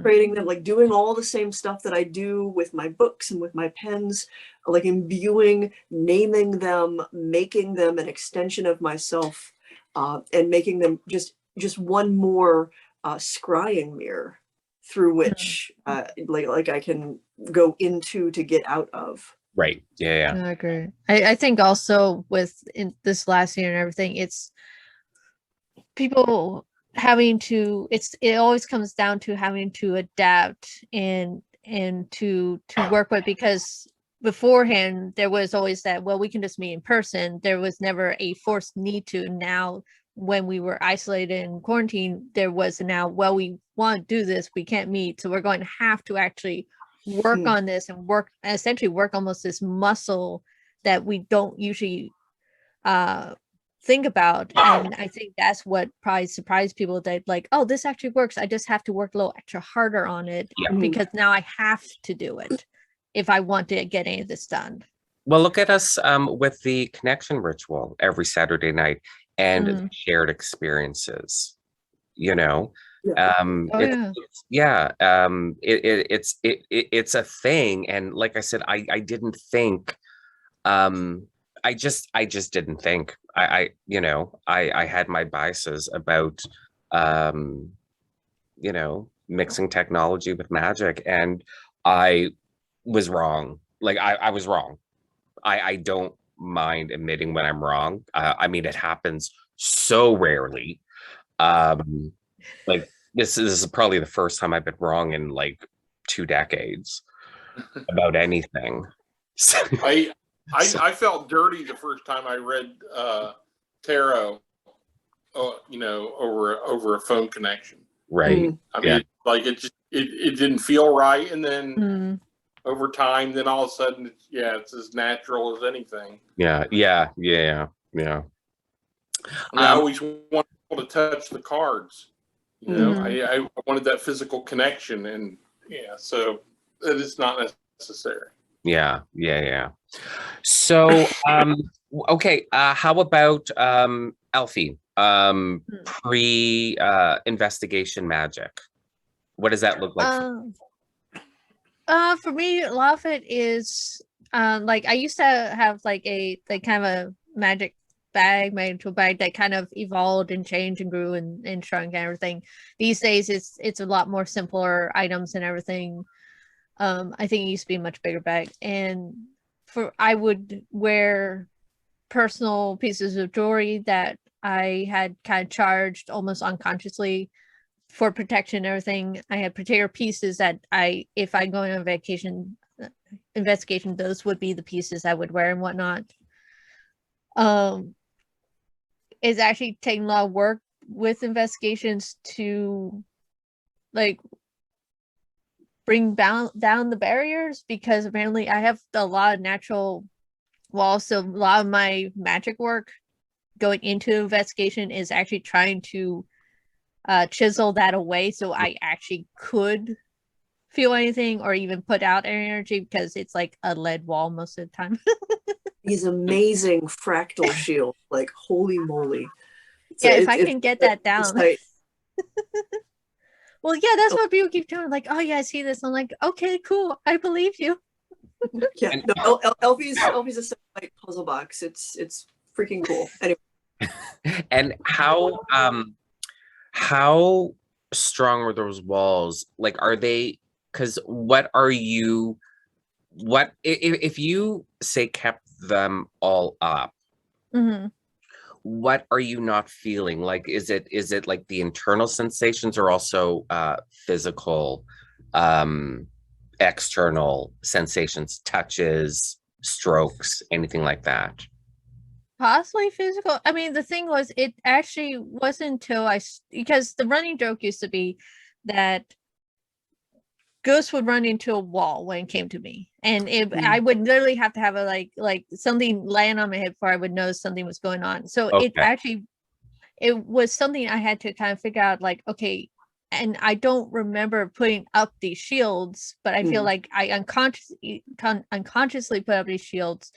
creating them, like doing all the same stuff that I do with my books and with my pens, like imbuing, naming them, making them an extension of myself, and making them just one more scrying mirror through which like I can go into to get out of. Right. Yeah. I agree. I think also with in this last year and everything, it's people having to, it always comes down to having to adapt and to work with, because beforehand there was always that, well, we can just meet in person. There was never a forced need to. Now when we were isolated in quarantine, there was now, well, we want to do this, we can't meet, so we're going to have to actually work on this and essentially work almost this muscle that we don't usually think about. And I think that's what probably surprised people, that like, oh, this actually works, I just have to work a little extra harder on it because now I have to do it if I want to get any of this done. Well, look at us with the connection ritual every Saturday night and shared experiences, you know. It's a thing, and like I said, I didn't think I just didn't think. I you know, I had my biases about you know, mixing technology with magic, and I was wrong. Like I was wrong. I don't mind admitting when I'm wrong. I mean, it happens so rarely. Like this is probably the first time I've been wrong in like 2 decades about anything. I felt dirty the first time I read tarot, you know, over a phone connection. Right. I mean, like it didn't feel right, and then over time, then all of a sudden, it's as natural as anything. Yeah. I always wanted to touch the cards. You know, I wanted that physical connection, and so it is not necessary. Yeah. So, okay. How about Eilfie? Pre-investigation magic. What does that look like? For me, a lot of it is like I used to have like kind of a magic tool bag that kind of evolved and changed and grew and shrunk and everything. These days it's a lot more simpler items and everything. I think it used to be a much bigger bag, and I would wear personal pieces of jewelry that I had kind of charged almost unconsciously for protection and everything. I had particular pieces that if I go on a vacation investigation, those would be the pieces I would wear and whatnot. It's actually taking a lot of work with investigations to like bring down the barriers, because apparently I have a lot of natural walls, so a lot of my magic work going into investigation is actually trying to chisel that away so I actually could feel anything or even put out energy, because it's like a lead wall most of the time. These amazing fractal shields, like holy moly. If I can get that down. Well, yeah, that's what people keep telling, like, oh yeah, I see this. I'm like, okay, cool, I believe you. Yeah, no, Eilfie's a satellite puzzle box. It's freaking cool. Anyway. And how strong are those walls? Like, are they? Because what if you say kept them all up? What are you not feeling? Like, is it like the internal sensations, or also physical, external sensations, touches, strokes, anything like that? Possibly physical. I mean, the thing was, it actually wasn't until because the running joke used to be that ghosts would run into a wall when it came to me, and I would literally have to have a like something land on my head before I would know something was going on. So it was something I had to kind of figure out, like, okay, and I don't remember putting up these shields, but I feel like I unconsciously put up these shields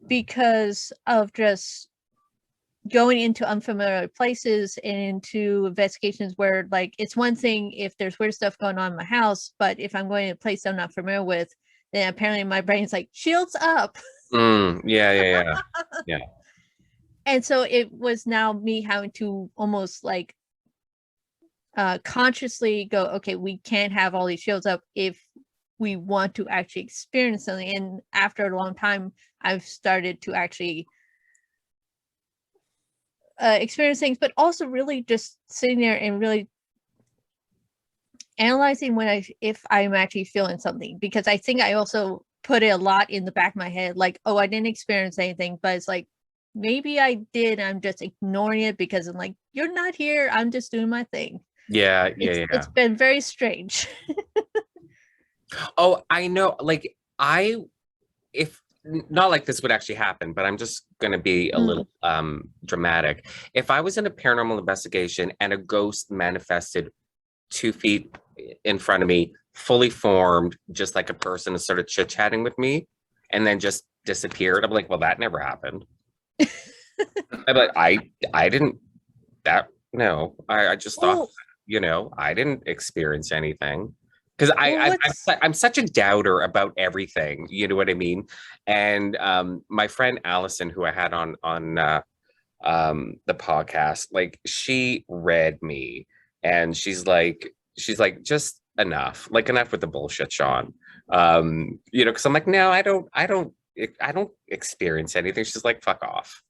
because of just going into unfamiliar places and into investigations where, like, it's one thing if there's weird stuff going on in my house, but if I'm going to a place I'm not familiar with, then apparently my brain's like, shields up. Yeah. And so it was now me having to almost like consciously go, okay, we can't have all these shields up if we want to actually experience something. And after a long time, I've started to actually experience things, but also really just sitting there and really analyzing if I'm actually feeling something, because I think I also put it a lot in the back of my head, like, oh, I didn't experience anything, but it's like, maybe I did, I'm just ignoring it because I'm like, you're not here, I'm just doing my thing. It's been very strange. Oh, I know. Like, if not like this would actually happen, but I'm just gonna be a little dramatic. If I was in a paranormal investigation and a ghost manifested 2 feet in front of me, fully formed, just like a person, and started chit-chatting with me, and then just disappeared, I'm like, well, that never happened. I'm like, I didn't that no, I just thought, I didn't experience anything. Because I'm such a doubter about everything, you know what I mean? And my friend Allison, who I had on the podcast, like, she read me, and she's like, just enough with the bullshit, Sean. Because I'm like, no, I don't experience anything. She's like, fuck off.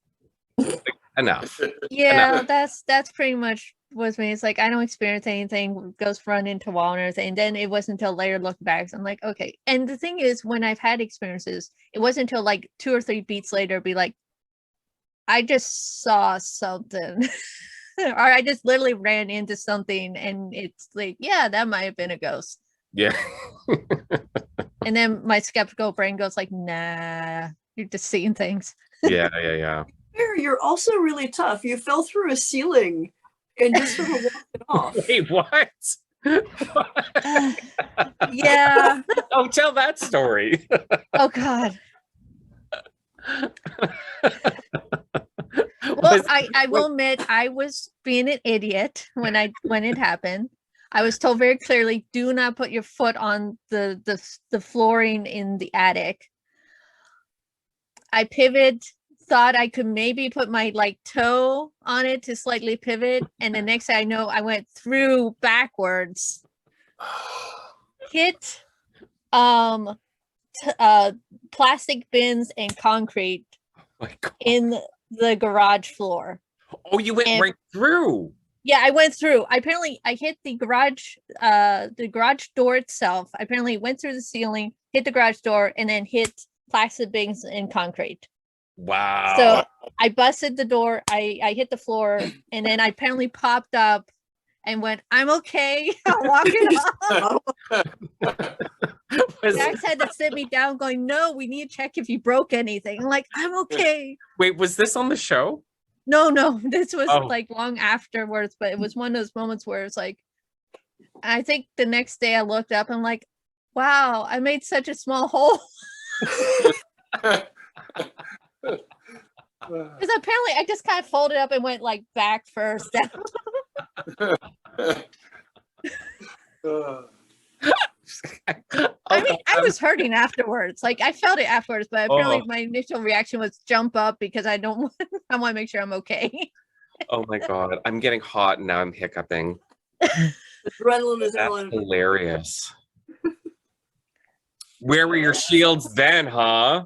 Like, enough. Yeah, that's pretty much was me. It's like, I don't experience anything, goes run into wall and everything. And then it wasn't until later look back, so I'm like, okay. And the thing is, when I've had experiences, it wasn't until like 2 or 3 beats later be like, I just saw something. Or I just literally ran into something, and it's like, yeah, that might have been a ghost. Yeah. And then my skeptical brain goes like, nah, you're just seeing things. Yeah. You're also really tough. You fell through a ceiling and just sort of walked it off. Wait, what? Yeah. Oh, tell that story. Oh God. Well, I will admit, I was being an idiot when it happened. I was told very clearly, do not put your foot on the flooring in the attic. I pivoted, thought I could maybe put my toe on it to slightly pivot, and the next thing I know, I went through backwards, hit plastic bins and concrete in the garage floor. Oh, you went right through. Yeah, I went through. I hit the garage door itself. I apparently went through the ceiling, hit the garage door, and then hit plastic bins and concrete. Wow. So I busted the door, I hit the floor, and then I apparently popped up and went, I'm okay. I'll walk it off. Dax had to sit me down going, no, we need to check if you broke anything. I'm like, I'm okay. Wait, was this on the show? No, this was like long afterwards, but it was one of those moments where it's like, I think the next day I looked up and I'm like, wow, I made such a small hole. Because apparently I just kind of folded up and went like back first. I mean, I was hurting afterwards. Like, I felt it afterwards, but apparently my initial reaction was jump up because I want to make sure I'm okay. Oh my God, I'm getting hot and now I'm hiccuping. Adrenaline is hilarious. Where were your shields then, huh?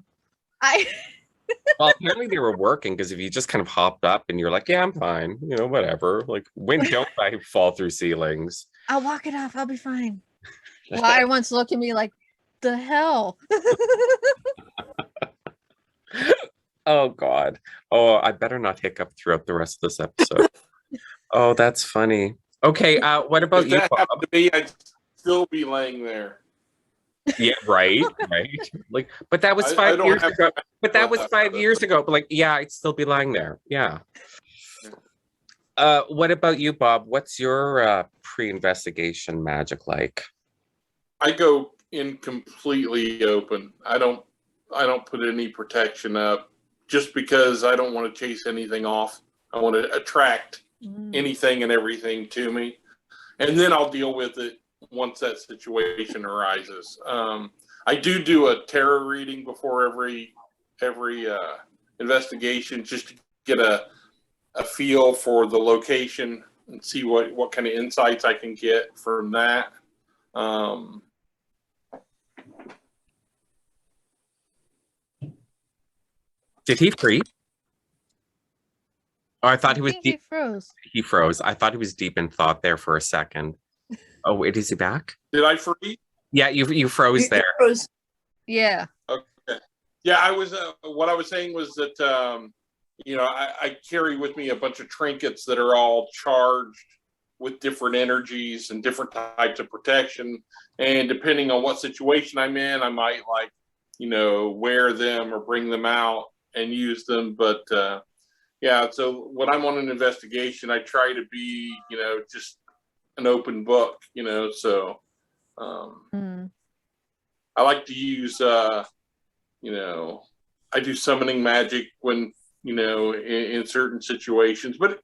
Well, apparently they were working, because if you just kind of hopped up and you're like, yeah, I'm fine, whatever. Like, when don't I fall through ceilings? I'll walk it off. I'll be fine. Well, everyone's looking at me like, the hell? Oh God. Oh, I better not hiccup throughout the rest of this episode. Oh, that's funny. Okay, what about If you, that Bob? happened to me, I'd still be laying there. Yeah, right. Like, but that was I 5 years have ago. But that was left, 5 years ago. But like, yeah, I'd still be lying there. Yeah. What about you, Bob? What's your pre-investigation magic like? I go in completely open. I don't put any protection up just because I don't want to chase anything off. I want to attract anything and everything to me, and then I'll deal with it once that situation arises. I do a tarot reading before every investigation, just to get a feel for the location and see what kind of insights I can get from that. Did he freeze? Oh, I thought he was think deep. he froze. He froze. I thought he was deep in thought there for a second. Oh, wait, is he back? Did I freeze? Yeah, you froze there. Yeah. Okay. Yeah, I was. What I was saying was that I carry with me a bunch of trinkets that are all charged with different energies and different types of protection. And depending on what situation I'm in, I might wear them or bring them out and use them. But yeah, so when I'm on an investigation, I try to be, just an open book, so I like to use, I do summoning magic when, in certain situations, but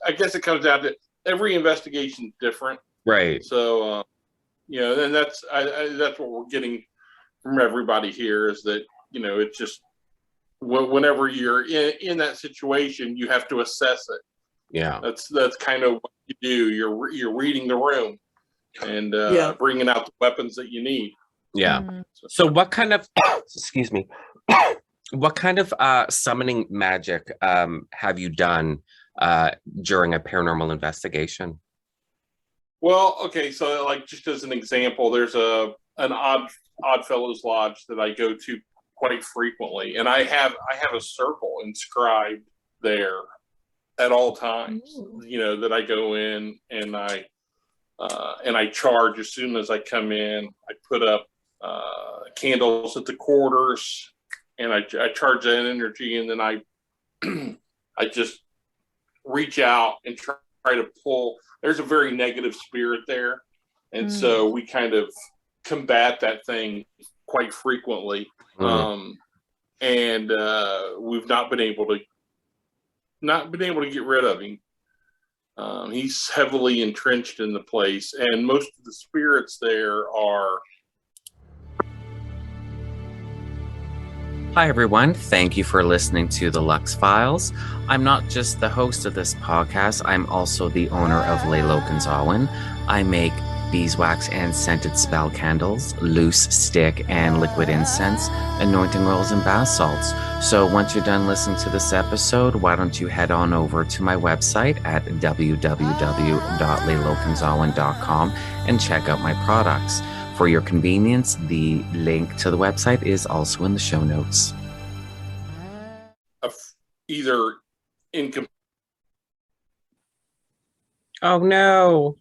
I guess it comes down to every investigation is different. Right. So, and that's what we're getting from everybody here is that, it's just whenever you're in that situation, you have to assess it. Yeah. That's kind of what you do. You're reading the room and bringing out the weapons that you need. Yeah. So what kind of, excuse me, what kind of summoning magic have you done during a paranormal investigation? Well, okay, so like just as an example, there's an Odd Fellows Lodge that I go to quite frequently, and I have a circle inscribed there at all times. That I go in and I charge as soon as I come in. I put up candles at the quarters, and I charge that energy, and then I just reach out and try to pull. There's a very negative spirit there, and so we kind of combat that thing quite frequently. And we've not been able to get rid of him. He's heavily entrenched in the place, and most of the spirits there are. Hi, everyone. Thank you for listening to the Lux Files. I'm not just the host of this podcast, I'm also the owner of Lelo Gonzalez. I make beeswax and scented spell candles, loose stick and liquid incense, anointing oils, and bath salts. So once you're done listening to this episode, why don't you head on over to my website at www.lelogonzalez.com and check out my products. For your convenience, the link to the website is also in the show notes. Either Oh no.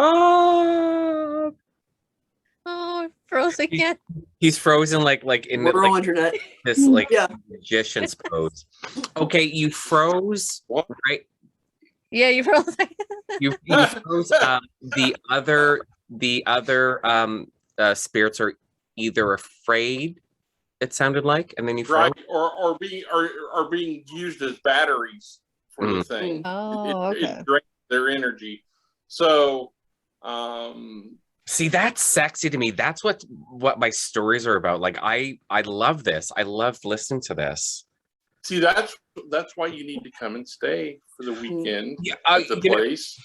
Oh, Froze again. He's frozen like in rural internet. This magician's pose. Okay, you froze, right? Yeah, you froze. You froze. The other spirits are either afraid. It sounded like, and then you froze. Right, or being used as batteries for the thing. Oh, okay. It drains their energy. So, see, that's sexy to me. That's what my stories are about. Like, I love this. I love listening to this. See, that's why you need to come and stay for the weekend at the place.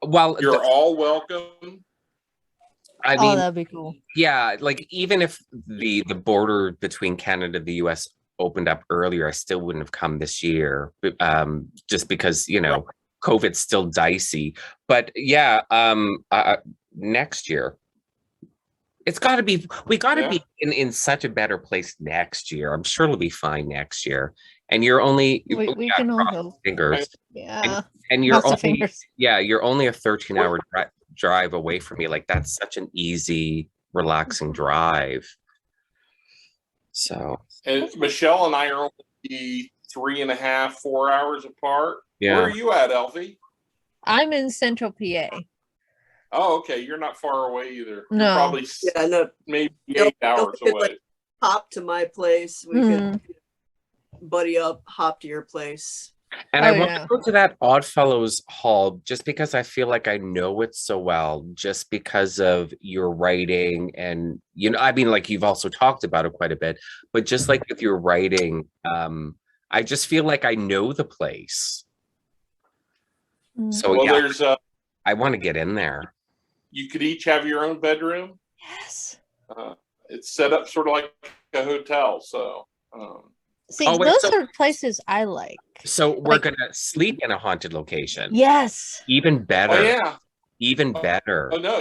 Well, you're all welcome. I mean, that'd be cool. Yeah, like even if the border between Canada and the US opened up earlier, I still wouldn't have come this year, just because COVID's still dicey. But yeah, next year, it's got to be. We got to be in such a better place next year. I'm sure it'll be fine next year. And you're only We can all cross go. fingers. Yeah. And you're Lots of only fingers. you're only a 13-hour drive away from me. Like that's such an easy, relaxing drive. So And Michelle and I are only 3.5, 4 hours apart. Yeah. Where are you at, Eilfie? I'm in Central PA. Oh, okay. You're not far away either. No. You're probably no. maybe 8 hours could, away. like, hop to my place. We could buddy up, hop to your place. And I want to go to that Oddfellows Hall just because I feel like I know it so well, just because of your writing. And, you know, I mean, like you've also talked about it quite a bit, but just like with your writing, I just feel like I know the place. So, well, yeah, there's I want to get in there. You could each have your own bedroom. Yes. It's set up sort of like a hotel. So, see, those are places I like. So we're going to sleep in a haunted location. Yes. Even better. Oh, yeah. Even better. Oh, no,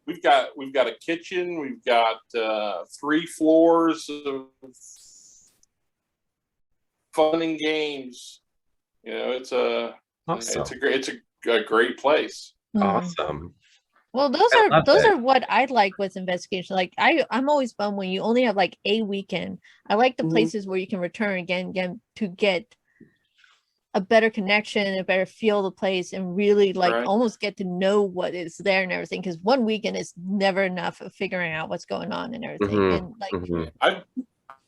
we've got a kitchen. We've got 3 floors of fun and games. You know, it's a great place. Awesome. Well, those are what I like with investigation. Like I'm always bummed when you only have like a weekend. I like the places where you can return again to get a better connection, a better feel of the place, and really like almost get to know what is there and everything. Because one weekend is never enough of figuring out what's going on and everything. And like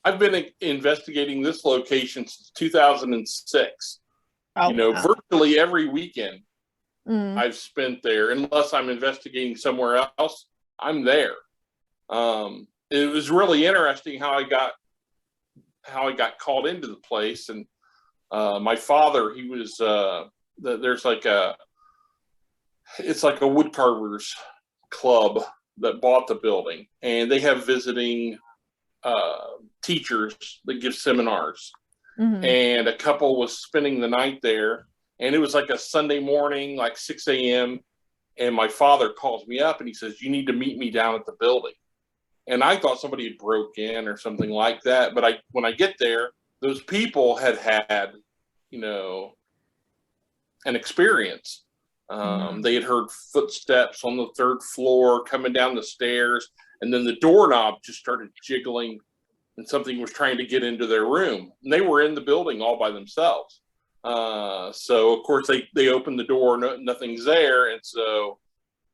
I've been investigating this location since 2006. Oh, virtually every weekend I've spent there, unless I'm investigating somewhere else, I'm there. It was really interesting how I got called into the place. And my father, he was there's like it's like a woodcarvers club that bought the building, and they have visiting teachers that give seminars. And a couple was spending the night there, and it was like a Sunday morning, like 6 a.m. And my father calls me up and he says, "You need to meet me down at the building." And I thought somebody had broke in or something like that. But when I get there, those people had an experience. They had heard footsteps on the 3rd floor coming down the stairs, and then the doorknob just started jiggling, and something was trying to get into their room. And they were in the building all by themselves. So of course they opened the door, nothing's there. And so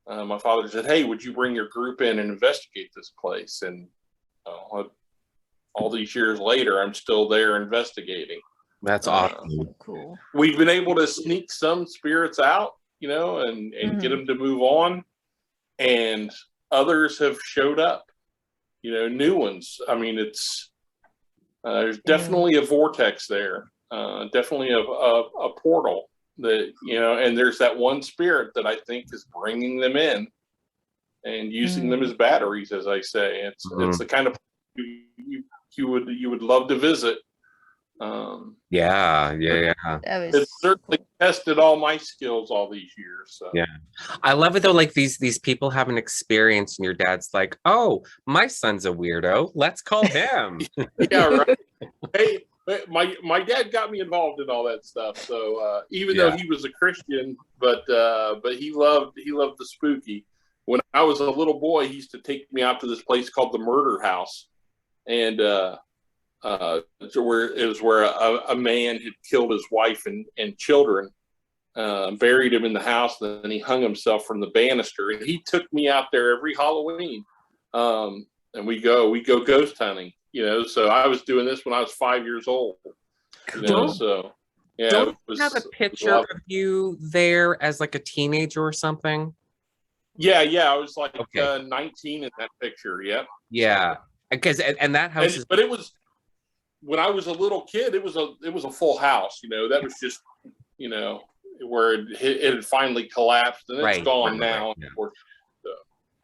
my father said, "Hey, would you bring your group in and investigate this place?" And all these years later, I'm still there investigating. That's awesome. Cool. We've been able to sneak some spirits out, and get them to move on. And others have showed up, new ones. I mean, there's definitely a vortex there. Definitely a portal that, and there's that one spirit that I think is bringing them in and using them as batteries, as I say. It's the kind of you would love to visit. Yeah. It's certainly tested all my skills all these years. So. Yeah, I love it though. Like these people have an experience, and your dad's like, "Oh, my son's a weirdo. Let's call him." Yeah, right. Hey, my dad got me involved in all that stuff. So even though he was a Christian, but he loved the spooky. When I was a little boy, he used to take me out to this place called the Murder House, and where a man had killed his wife and children, buried him in the house, and then he hung himself from the banister. And he took me out there every Halloween, and we go ghost hunting. So I was doing this when I was 5 years old. So yeah. Don't you have a picture of you there as like a teenager or something? Yeah, I was like 19 in that picture. Yep. Yeah, because and that house but it was when I was a little kid. It was a full house. That was just where it had finally collapsed, and it's gone now. Yeah.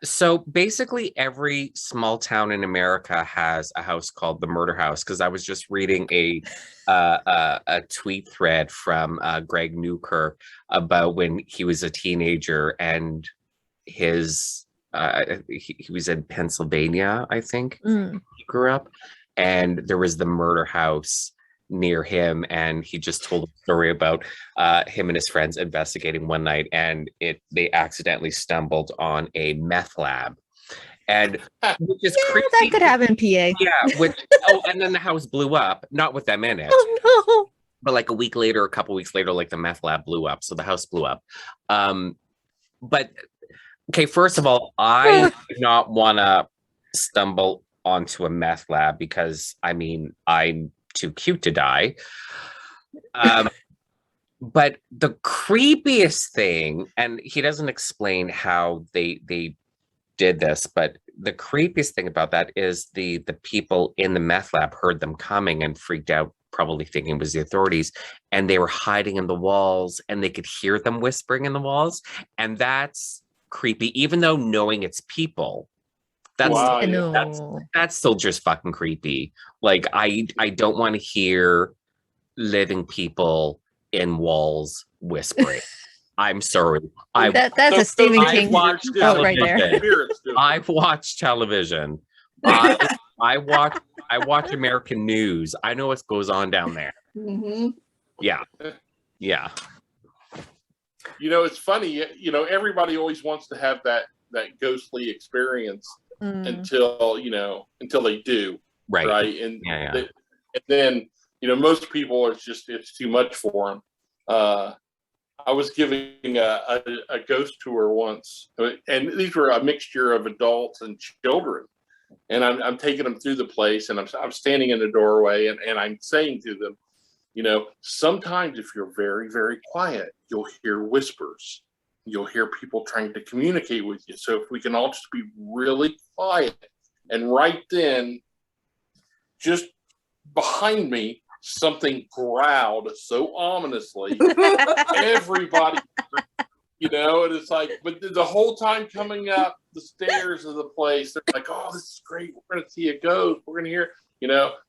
So basically, every small town in America has a house called the Murder House. Because I was just reading a tweet thread from Greg Newkirk about when he was a teenager, and his he was in Pennsylvania, I think. He grew up, and there was the Murder House near him, and he just told a story about him and his friends investigating one night, and they accidentally stumbled on a meth lab. And which is creepy. That could happen in PA. Yeah, and then the house blew up, not with them in it. Oh no. But like a couple weeks later, like the meth lab blew up. So the house blew up. But okay, first of all, I do not want to stumble onto a meth lab because I'm too cute to die. But the creepiest thing, and he doesn't explain how they did this, but the creepiest thing about that is the people in the meth lab heard them coming and freaked out, probably thinking it was the authorities, and they were hiding in the walls, and they could hear them whispering in the walls, and that's creepy, even though knowing it's people. That's still just fucking creepy. Like I don't want to hear living people in walls whispering. I'm sorry. That's a Stephen King quote right there. I've watched television. I watch American news. I know what goes on down there. Mm-hmm. Yeah. It's funny. Everybody always wants to have that ghostly experience until they do. Right. And and then most people it's too much for them. I was giving a ghost tour once, and these were a mixture of adults and children. And I'm taking them through the place, and I'm standing in the doorway, and I'm saying to them, sometimes if you're very, very quiet, you'll hear whispers. You'll hear people trying to communicate with you. So if we can all just be really quiet. And right then, just behind me, something growled so ominously. Everybody, and it's like, but the whole time coming up the stairs of the place, they're like, "Oh, this is great. We're going to see a ghost. We're going to hear,"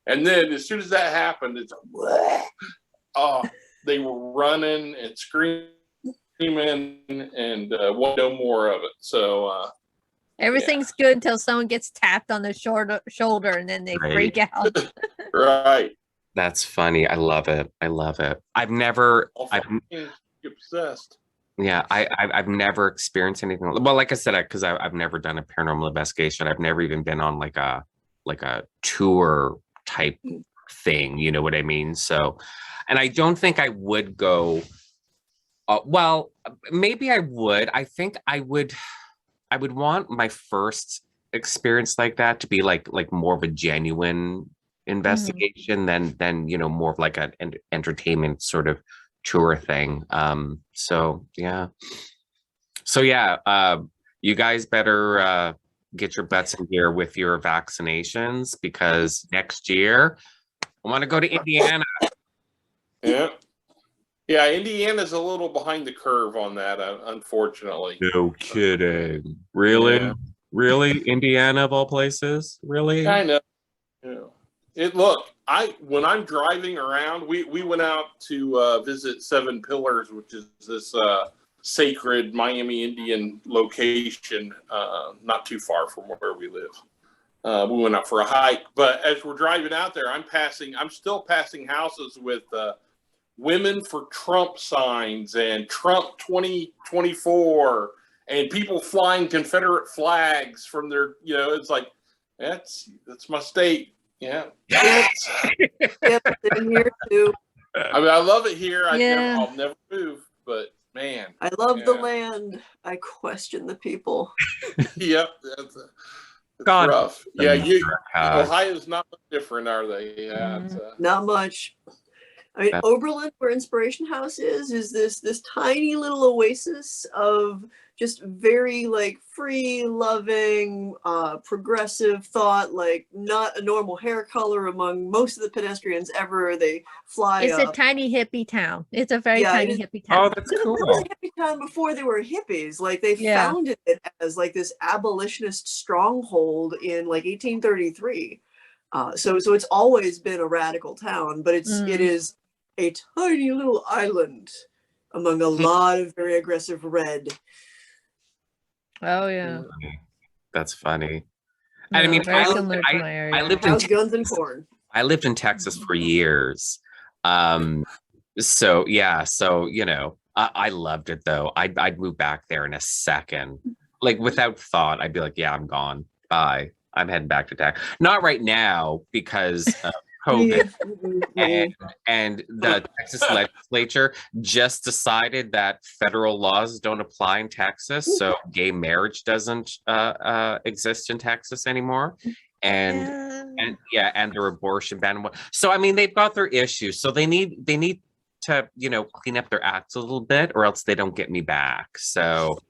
And then as soon as that happened, it's like, they were running and screaming and want no more of it. So everything's good until someone gets tapped on the shoulder and then they freak out. Right. That's funny. I love it. I've never obsessed. Yeah, I've never experienced anything. Well, like I said, because I've never done a paranormal investigation. I've never even been on like a tour type thing. You know what I mean? So, and I don't think I would go. Well, maybe I would. I think I would want my first experience like that to be like more of a genuine investigation than more of like an entertainment sort of tour thing. So yeah, you guys better get your butts in gear with your vaccinations, because next year I want to go to Indiana. Yeah, Indiana's a little behind the curve on that, unfortunately. No kidding. Really? Yeah. Really? Indiana of all places? Really? I know. When I'm driving around, we went out to visit Seven Pillars, which is this sacred Miami Indian location, not too far from where we live. We went out for a hike, but as we're driving out there, I'm still passing houses with Women for Trump signs and Trump 2024 and people flying Confederate flags from their, it's like, that's my state. Yeah. Yep, in here too. I love it here. I'll never move, but man. I love the land. I question the people. Yep. That's rough. Yeah. Ohio's not different, are they? Yeah. Not much. I mean, Oberlin, where Inspiration House is this tiny little oasis of just very like free, loving, progressive thought, like not a normal hair color among most of the pedestrians ever. They fly It's a tiny hippie town. It's a very tiny hippie town. Oh, that's cool. It was a hippie town before they were hippies. Like they founded it as like this abolitionist stronghold in like 1833. So it's always been a radical town, but it is a tiny little island among a lot of very aggressive red. Oh yeah, that's funny. No, and I mean, very similar to my area. I lived in Guns and corn. I lived in Texas for years, So yeah, so I loved it though. I'd move back there in a second, like without thought. I'd be like, yeah, I'm gone. Bye. I'm heading back to Texas. Not right now because of COVID. And the Texas legislature just decided that federal laws don't apply in Texas, so gay marriage doesn't exist in Texas anymore, and their abortion ban. So I mean, they've got their issues, so they need to clean up their acts a little bit, or else they don't get me back. So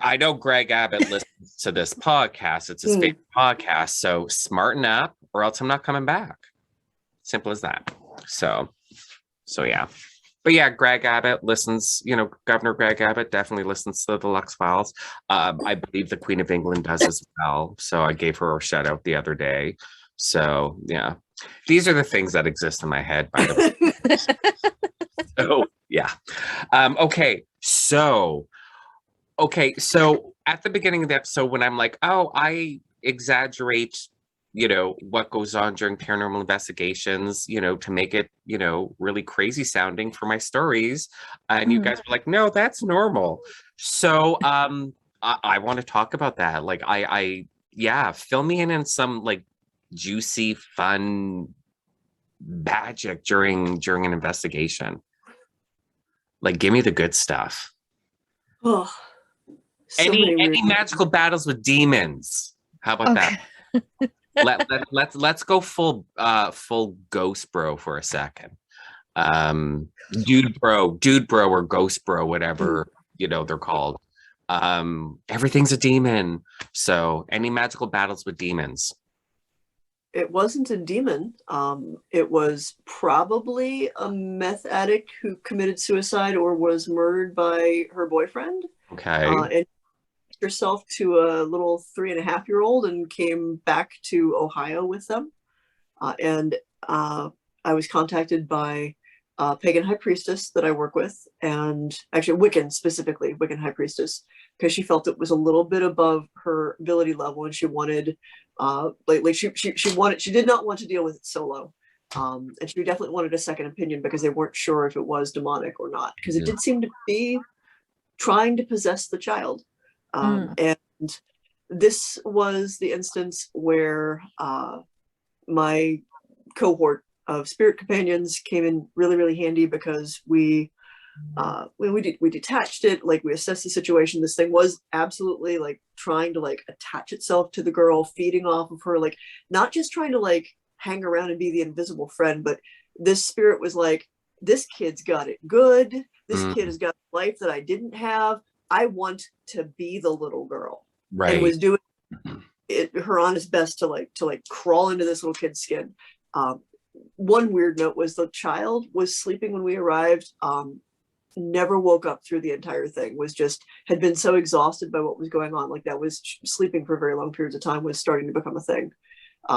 I know Greg Abbott listens to this podcast; it's his favorite podcast. So smarten up, or else I'm not coming back. Simple as that. So yeah. But yeah, Greg Abbott listens, Governor Greg Abbott definitely listens to the Lux Files. I believe the Queen of England does as well. So I gave her a shout out the other day. So yeah, these are the things that exist in my head, by the way. So yeah. Okay. So at the beginning of the episode, when I'm like, oh, I exaggerate what goes on during paranormal investigations, to make it, really crazy sounding for my stories. And you guys were like, no, that's normal. So I want to talk about that. Like, fill me in some like juicy, fun magic during an investigation. Like, give me the good stuff. Oh, so any magical battles with demons. How about that? Let's go full ghost bro for a second. Dude bro or ghost bro, whatever they're called. Everything's a demon. So any magical battles with demons? It wasn't a demon. It was probably a meth addict who committed suicide or was murdered by her boyfriend. Okay. And herself to a little 3.5-year-old and came back to Ohio with them. And I was contacted by a pagan high priestess that I work with, and actually Wiccan specifically, Wiccan high priestess, because she felt it was a little bit above her ability level, and she wanted, she did not want to deal with it solo. And she definitely wanted a second opinion because they weren't sure if it was demonic or not, because it did seem to be trying to possess the child. And this was the instance where my cohort of spirit companions came in really, really handy, because we detached it, like we assessed the situation. This thing was absolutely like trying to like attach itself to the girl, feeding off of her, like not just trying to like hang around and be the invisible friend, but this spirit was like, this kid's got it good. This kid has got a life that I didn't have. I want to be the little girl, right? And was doing her honest best to like crawl into this little kid's skin. One weird note was the child was sleeping when we arrived. Never woke up through the entire thing. Had been so exhausted by what was going on. Like that was sleeping for very long periods of time was starting to become a thing.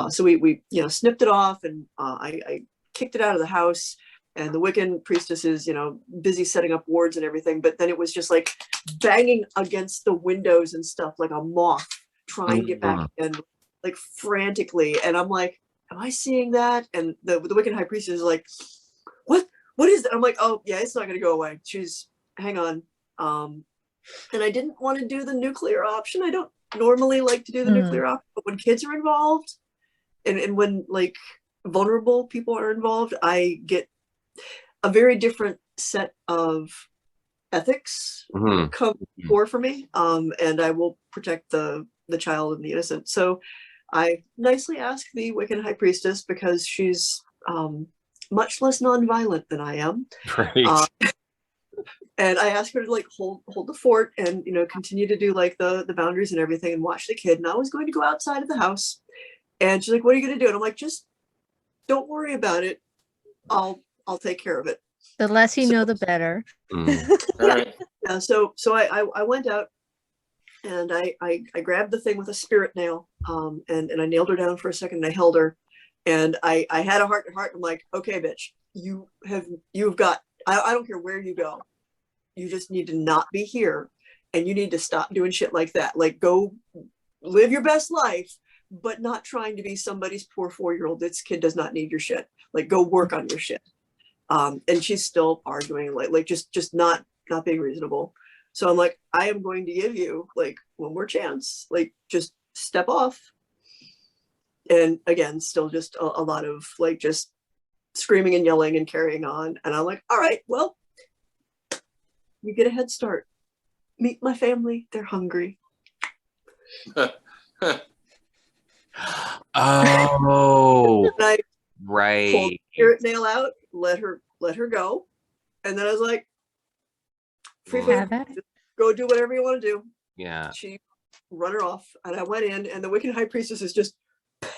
So we snipped it off, and I kicked it out of the house. And the Wiccan priestess is, busy setting up wards and everything. But then it was just like banging against the windows and stuff like a moth, trying to get back in, like frantically. And I'm like, am I seeing that? And the Wiccan high priestess is like, what is that? I'm like, oh yeah, it's not going to go away. Hang on. And I didn't want to do the nuclear option. I don't normally like to do the nuclear option, but when kids are involved and when like vulnerable people are involved, I get a very different set of ethics come core for me, and I will protect the child and the innocent. So I nicely asked the Wiccan high priestess, because she's much less nonviolent than I am, right? And I asked her to like hold the fort and continue to do like the boundaries and everything and watch the kid. And I was going to go outside of the house, and she's like, "What are you going to do?" And I'm like, "Just don't worry about it. I'll take care of it." The less you know, the better. Yeah. So I went out, and I grabbed the thing with a spirit nail, and I nailed her down for a second, and I held her, and I had a heart to heart. I'm like, okay, bitch, you've got, I don't care where you go. You just need to not be here, and you need to stop doing shit like that. Like, go live your best life, but not trying to be somebody's poor 4-year-old. This kid does not need your shit. Like, go work on your shit. And she's still arguing, like just not being reasonable. So I'm like, I am going to give you like one more chance. Like, just step off. And again, still just a lot of like just screaming and yelling and carrying on. And I'm like, all right, well, you get a head start. Meet my family. They're hungry. Oh, And I pulled right. the spirit nail out, let her go. And then I was like, free food, Have at it. just go do whatever you want to do. Yeah. She run her off. And I went in, and the Wicked High Priestess is just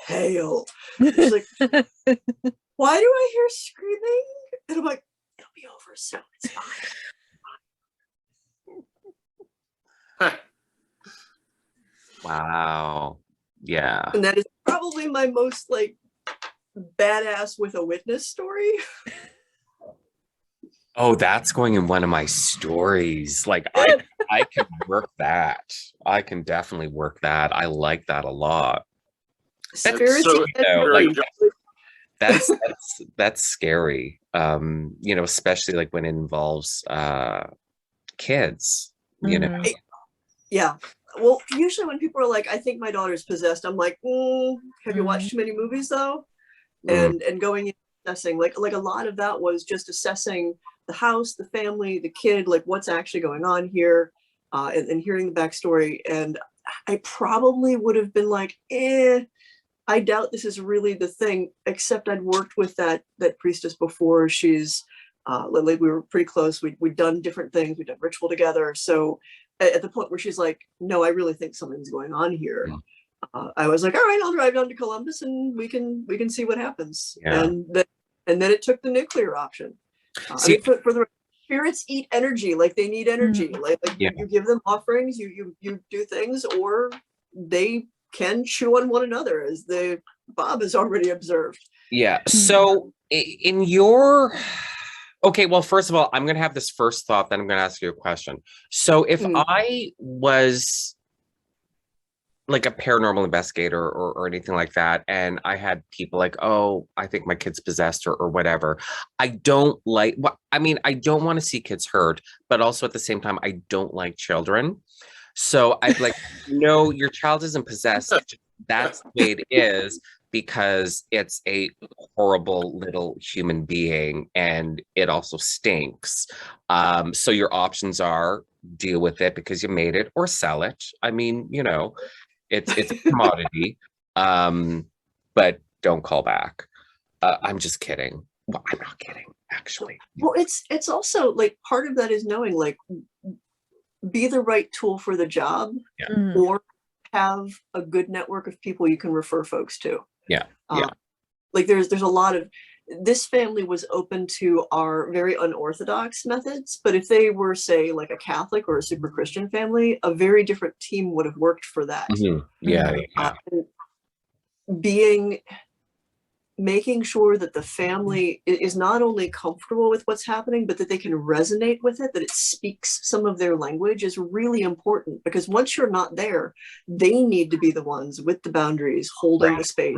pale. She's like, why do I hear screaming? And I'm like, it'll be over soon. It's fine. Wow. Yeah. And that is probably my most like badass with a witness story. Oh, that's going in one of my stories. Like I can work that. I can definitely work that. I like that a lot. Spirits so and- like, that's scary. You know, especially like when it involves kids, you know. Mhm. yeah. Well, usually when people are like, I think my daughter's possessed, I'm like, have you watched too many movies though? And going in assessing, like a lot of that was just assessing the house, the family, the kid, like what's actually going on here, and hearing the backstory. And I probably would have been like, I doubt this is really the thing, except I'd worked with that priestess before. She's like, we were pretty close. We'd done different things. We'd done ritual together. So at the point where she's like, no, I really think something's going on here. I was like, all right, I'll drive down to Columbus and we can see what happens. Yeah. And then it took the nuclear option. See, I mean, for the spirits eat energy, like they need energy. Like Yeah. you give them offerings, you do things, or they can chew on one another, as the Bob has already observed. yeah. So in your okay, well, first of all, I'm gonna have this first thought, then I'm gonna ask you a question. So if I was like a paranormal investigator or anything like that, and I had people like, oh, I think my kid's possessed or whatever, I don't like I mean, I don't want to see kids hurt, but also at the same time, I don't like children. So I'd like, no, your child isn't possessed. That's the way it is, because it's a horrible little human being and it also stinks. So your options are deal with it because you made it, or sell it. I mean, you know, it's a commodity, but don't call back. I'm just kidding. Well, I'm not kidding, actually. Well, it's also like part of that is knowing, like, be the right tool for the job, or have a good network of people you can refer folks to. Like there's a lot of, this family was open to our very unorthodox methods, but if they were, say, like a Catholic or a super Christian family, a very different team would have worked for that. Making sure that the family is not only comfortable with what's happening, but that they can resonate with it, that it speaks some of their language, is really important, because once you're not there, they need to be the ones with the boundaries, holding the space,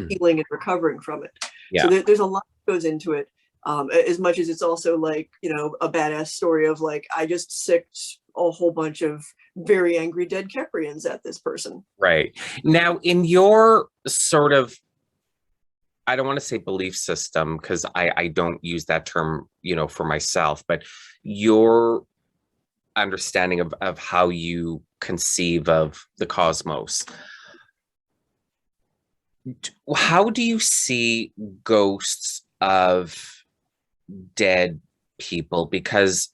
healing and recovering from it. So there's a lot that goes into it, as much as it's also like, you know, a badass story of like, I just sicked a whole bunch of very angry dead Keprians at this person. Right. Now, in your sort of, I don't want to say belief system, because I don't use that term, you know, for myself, but your understanding of how you conceive of the cosmos. How do you see ghosts of dead people? Because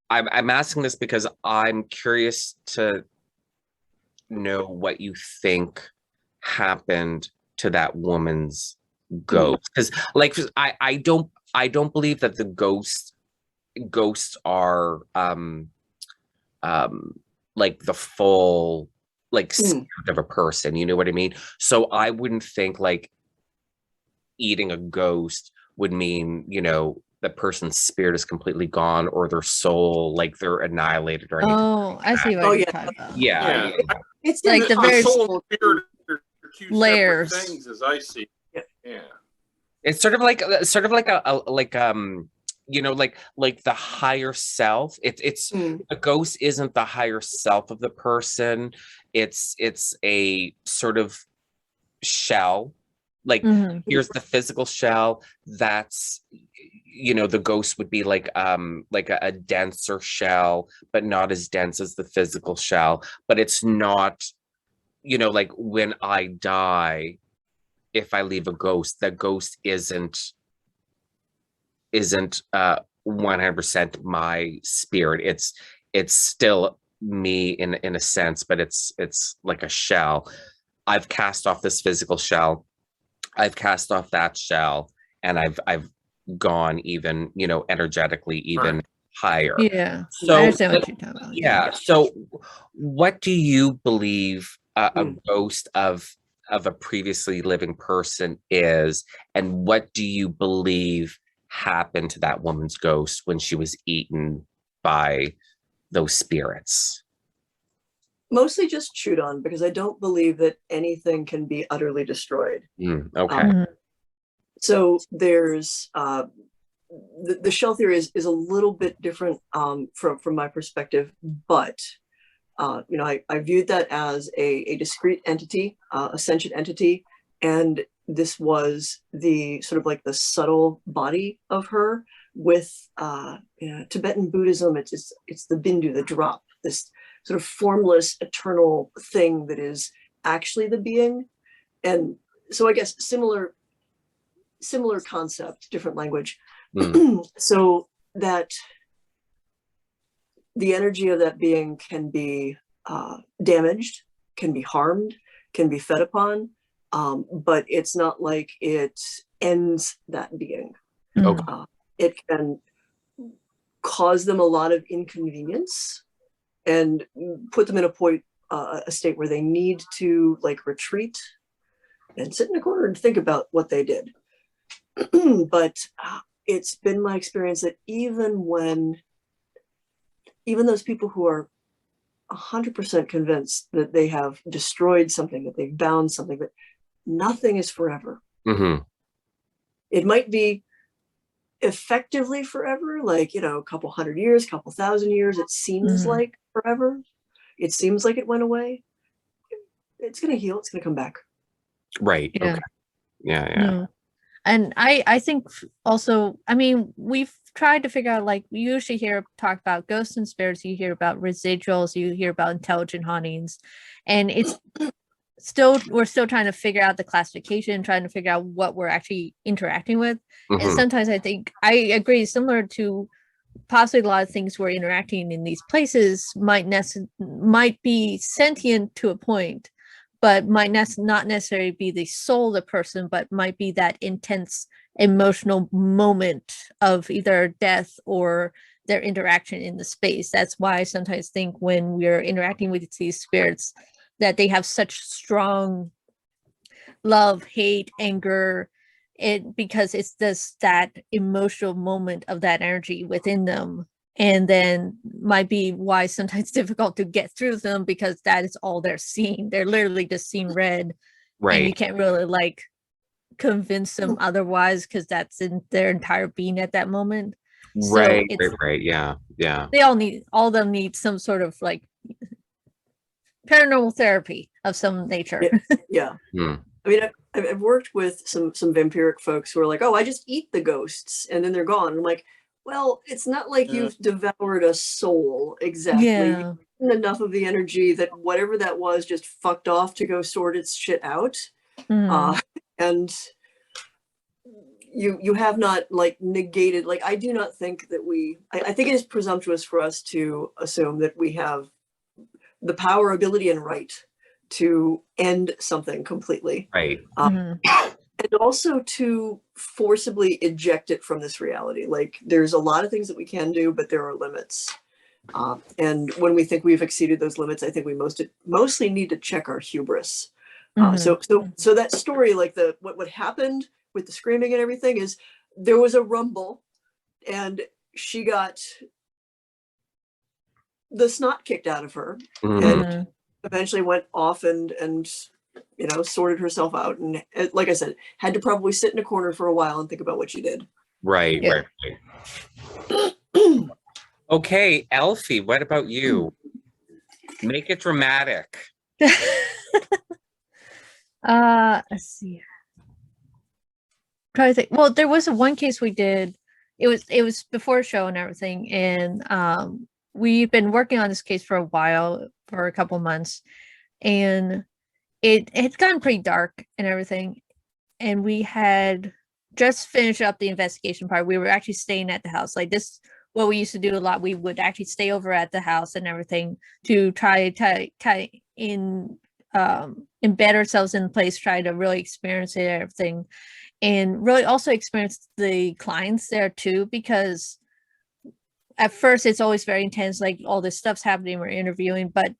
I'm asking this because I'm curious to know what you think happened to that woman's ghost, because like I don't believe that the ghosts are like the full like spirit of a person, you know what I mean? So I wouldn't think like eating a ghost would mean, you know, the person's spirit is completely gone, or their soul, like they're annihilated or anything. Oh, I see what you're talking about. Yeah. It's like the the very soul and spirit two layers. separate things as I see. Yep. Yeah. It's sort of like you know, like the higher self. It's a ghost isn't the higher self of the person. It's a sort of shell. Like here's the physical shell. That's, you know, the ghost would be like a denser shell, but not as dense as the physical shell. But it's not, you know, like when I die, if I leave a ghost, the ghost isn't 100% my spirit. It's still me in a sense, but it's like a shell. I've cast off this physical shell. I've cast off that shell, and I've gone even, you know, energetically even higher. Yeah. So I understand what you're talking about. yeah. So what do you believe a ghost of a previously living person is, and what do you believe happened to that woman's ghost when she was eaten by those spirits? Mostly just chewed on, because I don't believe that anything can be utterly destroyed. Okay. So there's the shell theory is a little bit different from my perspective, but you know, I viewed that as a discrete entity, a sentient entity, and this was the sort of like the subtle body of her. With you know, Tibetan Buddhism, it's the bindu, the drop, this sort of formless eternal thing that is actually the being. And so I guess similar concept, different language. So that the energy of that being can be damaged, can be harmed, can be fed upon, but it's not like it ends that being. It can cause them a lot of inconvenience and put them in a state where they need to like retreat and sit in a corner and think about what they did. But it's been my experience that even those people who are 100% convinced that they have destroyed something, that they've bound something, but nothing is forever. It might be effectively forever, like, you know, a couple hundred years, couple thousand years. It seems like forever. It seems like it went away. It's going to heal. It's going to come back. Right. Yeah. Okay. Yeah. No. And I think also, I mean, we've tried to figure out, like, we usually talk about ghosts and spirits, you hear about residuals, you hear about intelligent hauntings, and it's we're still trying to figure out the classification, trying to figure out what we're actually interacting with. And sometimes I think I agree, similar to possibly a lot of things we're interacting in these places might be sentient to a point, but might not necessarily be the soul of the person, but might be that intense emotional moment of either death or their interaction in the space. That's why I sometimes think when we're interacting with these spirits that they have such strong love, hate, anger, because it's that emotional moment of that energy within them. And then might be why sometimes difficult to get through them, because that is all they're seeing. They're literally just seeing red. Right. And you can't really like convince them otherwise, because that's in their entire being at that moment. Right. So Right. Yeah. They all of them need some sort of like paranormal therapy of some nature. Yeah. I mean, I've worked with some vampiric folks who are like, oh, I just eat the ghosts and then they're gone. I'm like, well, it's not like you've devoured a soul exactly. Yeah. You've enough of the energy that whatever that was just fucked off to go sort its shit out. And you have not like negated, like, I do not think that I think it is presumptuous for us to assume that we have the power, ability, and right to end something completely. Right. And also to forcibly eject it from this reality. Like, there's a lot of things that we can do, but there are limits. And when we think we've exceeded those limits, I think we mostly need to check our hubris. So that story, like what happened with the screaming and everything, is there was a rumble and she got the snot kicked out of her and eventually went off and you know, sorted herself out, and like I said, had to probably sit in a corner for a while and think about what she did. Right, Yeah. right. Okay, Eilfie, what about you? Make it dramatic. Let's see. Try to think. Well, there was one case we did. It was before show and everything, and we've been working on this case for a while, for a couple months, and it's gotten pretty dark and everything, and we had just finished up the investigation part. We were actually staying at the house. Like this, what we used to do a lot. We would actually stay over at the house and everything to try to embed ourselves in the place, try to really experience it, everything, and really also experience the clients there too, because at first it's always very intense, like all this stuff's happening, we're interviewing, but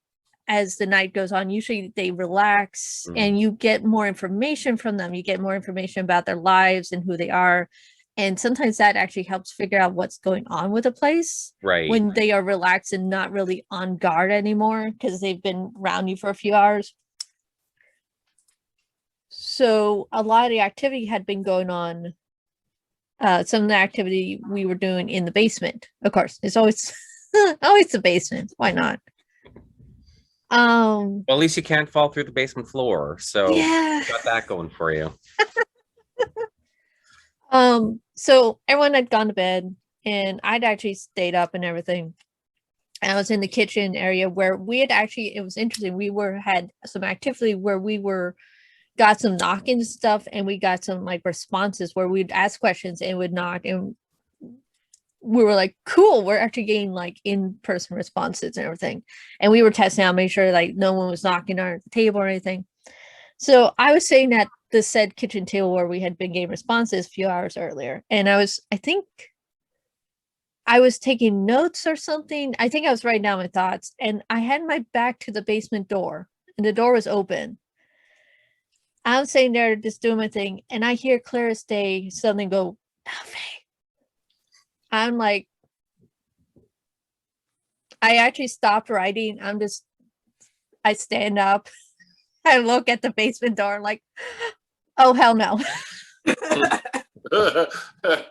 as the night goes on, usually they relax and you get more information from them. You get more information about their lives and who they are. And sometimes that actually helps figure out what's going on with a place. Right. When they are relaxed and not really on guard anymore because they've been around you for a few hours. So a lot of the activity had been going on. Some of the activity we were doing in the basement, of course. It's always always the basement. Why not? Well, at least you can't fall through the basement floor, so yeah. got that going for you. So everyone had gone to bed, and I'd actually stayed up and everything. And I was in the kitchen area where we had actually, it was interesting. We had some activity where got some knocking stuff, and we got some like responses where we'd ask questions and would knock, and we were like, cool, we're actually getting like in-person responses and everything. And we were testing out, make sure like no one was knocking on the table or anything. So I was sitting at the said kitchen table where we had been getting responses a few hours earlier. And I think I was taking notes or something. I think I was writing down my thoughts, and I had my back to the basement door, and the door was open. I'm sitting there just doing my thing, and I hear clear as day something go, Eilfie. I'm like, I actually stopped writing. I stand up, I look at the basement door, like, oh, hell no.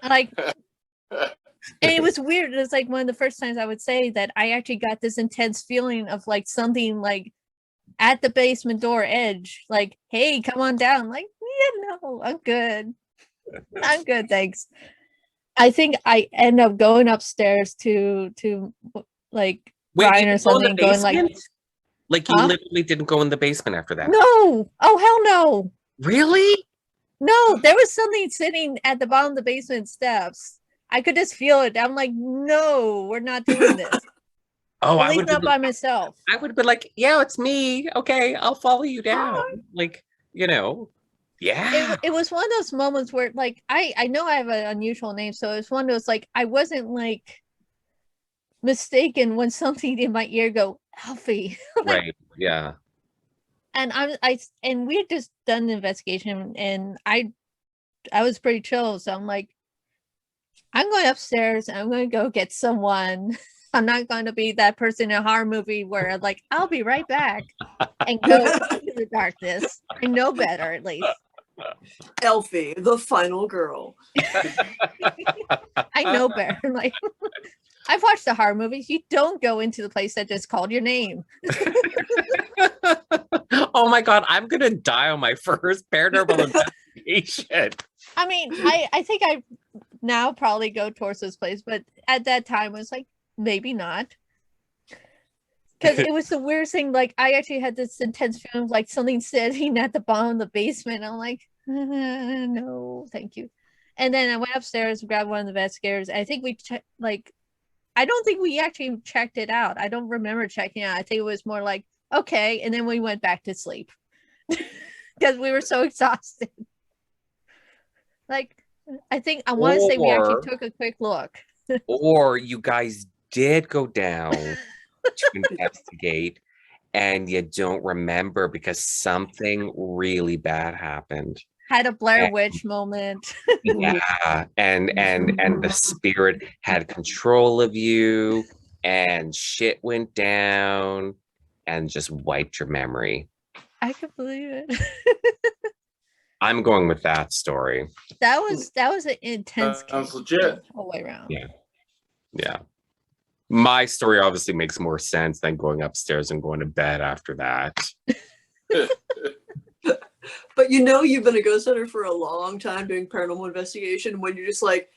Like, and it was weird. It was like one of the first times I would say that I actually got this intense feeling of like something like at the basement door edge, like, hey, come on down. Like, yeah, no, I'm good. I'm good, thanks. I think I end up going upstairs to like Brian or something, going like you literally didn't go in the basement after that. No. Oh, hell no. Really? No, there was something sitting at the bottom of the basement steps. I could just feel it. I'm like, no, we're not doing this. Oh, at least not by myself. I would have been like, yeah, it's me. Okay, I'll follow you down. Like, you know, yeah. It was one of those moments where, like, I know I have an unusual name, so it's one of those, like, I wasn't like mistaken when something in my ear go, Eilfie. Like, right. Yeah. And and we had just done the investigation, and I was pretty chill, so I'm like, I'm going upstairs, and I'm going to go get someone. I'm not going to be that person in a horror movie where like, I'll be right back and go into the darkness. I know better, at least. Eilfie, the final girl. I know better. Like, I've watched the horror movies. You don't go into the place that just called your name. Oh my God, I'm going to die on my first paranormal investigation. I mean, I think I now probably go towards this place, but at that time, it was like, maybe not. Because it was the weirdest thing. Like, I actually had this intense feeling of like something sitting at the bottom of the basement. I'm like, no, thank you. And then I went upstairs, grabbed one of the investigators. I think we I don't think we actually checked it out. I don't remember checking it out. I think it was more like, okay. And then we went back to sleep because we were so exhausted. Like, I want to say we actually took a quick look. Or you guys did go down to investigate and you don't remember because something really bad happened. Had a Blair Witch moment. Yeah, and the spirit had control of you, and shit went down and just wiped your memory. I can believe it. I'm going with that story. That was an intense Sounds case legit. all the way around. Yeah. My story obviously makes more sense than going upstairs and going to bed after that. But you know you've been a ghost hunter for a long time doing paranormal investigation when you're just like,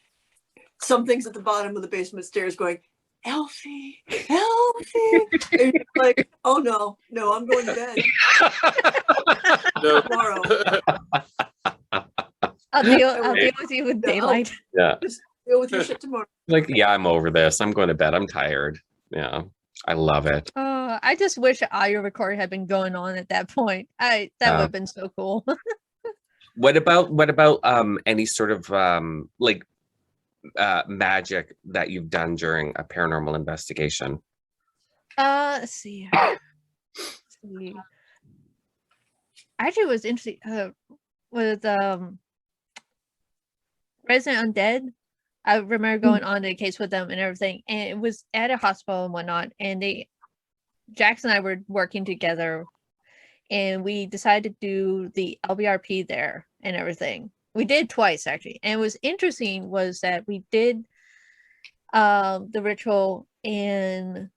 something's at the bottom of the basement stairs going, Eilfie, Eilfie. And you're like, oh no, I'm going to bed tomorrow. I'll deal with you with daylight. Yeah. Just deal with your shit tomorrow. Like, yeah, I'm over this. I'm going to bed. I'm tired. Yeah. I love it. I just wish audio recording had been going on at that point. That would have been so cool. What about any sort of like magic that you've done during a paranormal investigation? Let's see. Actually, it was interesting with Resident Undead. I remember going on to the case with them and everything, and it was at a hospital and whatnot. And Jax and I were working together, and we decided to do the LBRP there and everything. We did twice actually, and it was interesting was that we did the ritual, and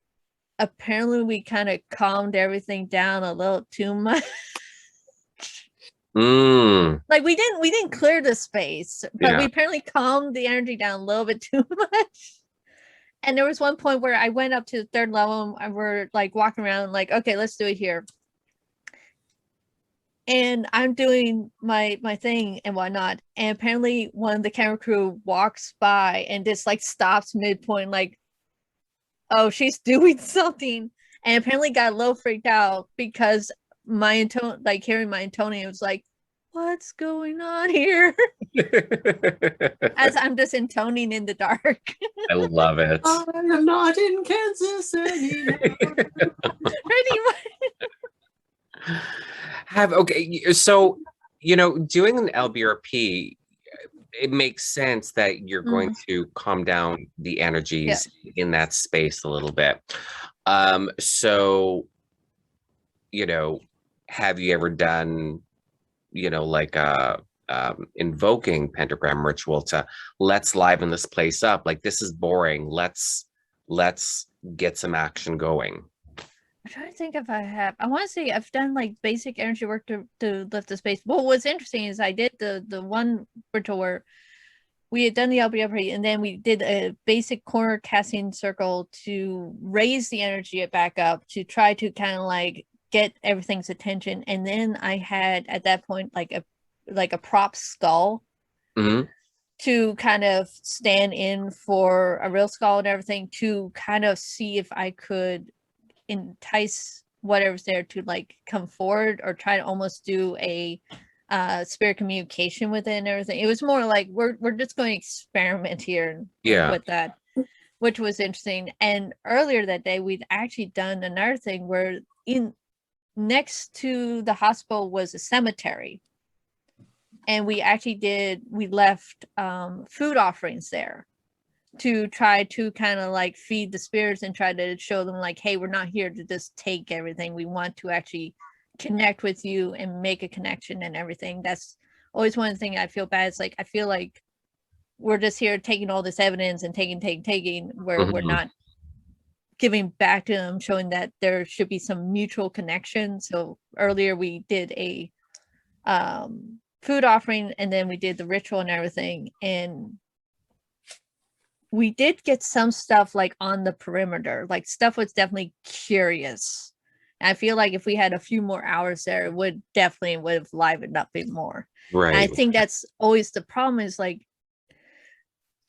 apparently we kind of calmed everything down a little too much. Like we didn't clear the space, but we apparently calmed the energy down a little bit too much. And there was one point where I went up to the third level and we're like walking around like, okay, let's do it here. And I'm doing my thing and whatnot. And apparently one of the camera crew walks by and just like stops midpoint, like, oh, she's doing something. And apparently got a little freaked out because hearing my intoning, was like, what's going on here? As I'm just intoning in the dark. I love it. I am not in Kansas anymore. Pretty much. Okay, so doing an LBRP, it makes sense that you're going to calm down the energies in that space a little bit. So have you ever done like a invoking pentagram ritual to let's liven this place up, like this is boring, let's get some action going? I'm trying to think if I have. I want to say I've done like basic energy work to lift the space. Well, what's interesting is I did the one ritual where we had done the LBRP, and then we did a basic corner casting circle to raise the energy back up to try to kind of like get everything's attention. And then I had at that point like a prop skull to kind of stand in for a real skull and everything, to kind of see if I could entice whatever's there to like come forward, or try to almost do a spirit communication with it and everything. It was more like we're just going to experiment here with that, which was interesting. And earlier that day we'd actually done another thing where next to the hospital was a cemetery, and we left food offerings there to try to kind of like feed the spirits and try to show them like, hey, we're not here to just take everything, we want to actually connect with you and make a connection and everything. That's always one thing I feel bad. It's like I feel like we're just here taking all this evidence and taking where we're not giving back to them, showing that there should be some mutual connection. So earlier we did a food offering, and then we did the ritual and everything, and we did get some stuff like on the perimeter, like stuff was definitely curious. And I feel like if we had a few more hours there, it would have livened up it more. Right. And I think that's always the problem, is like,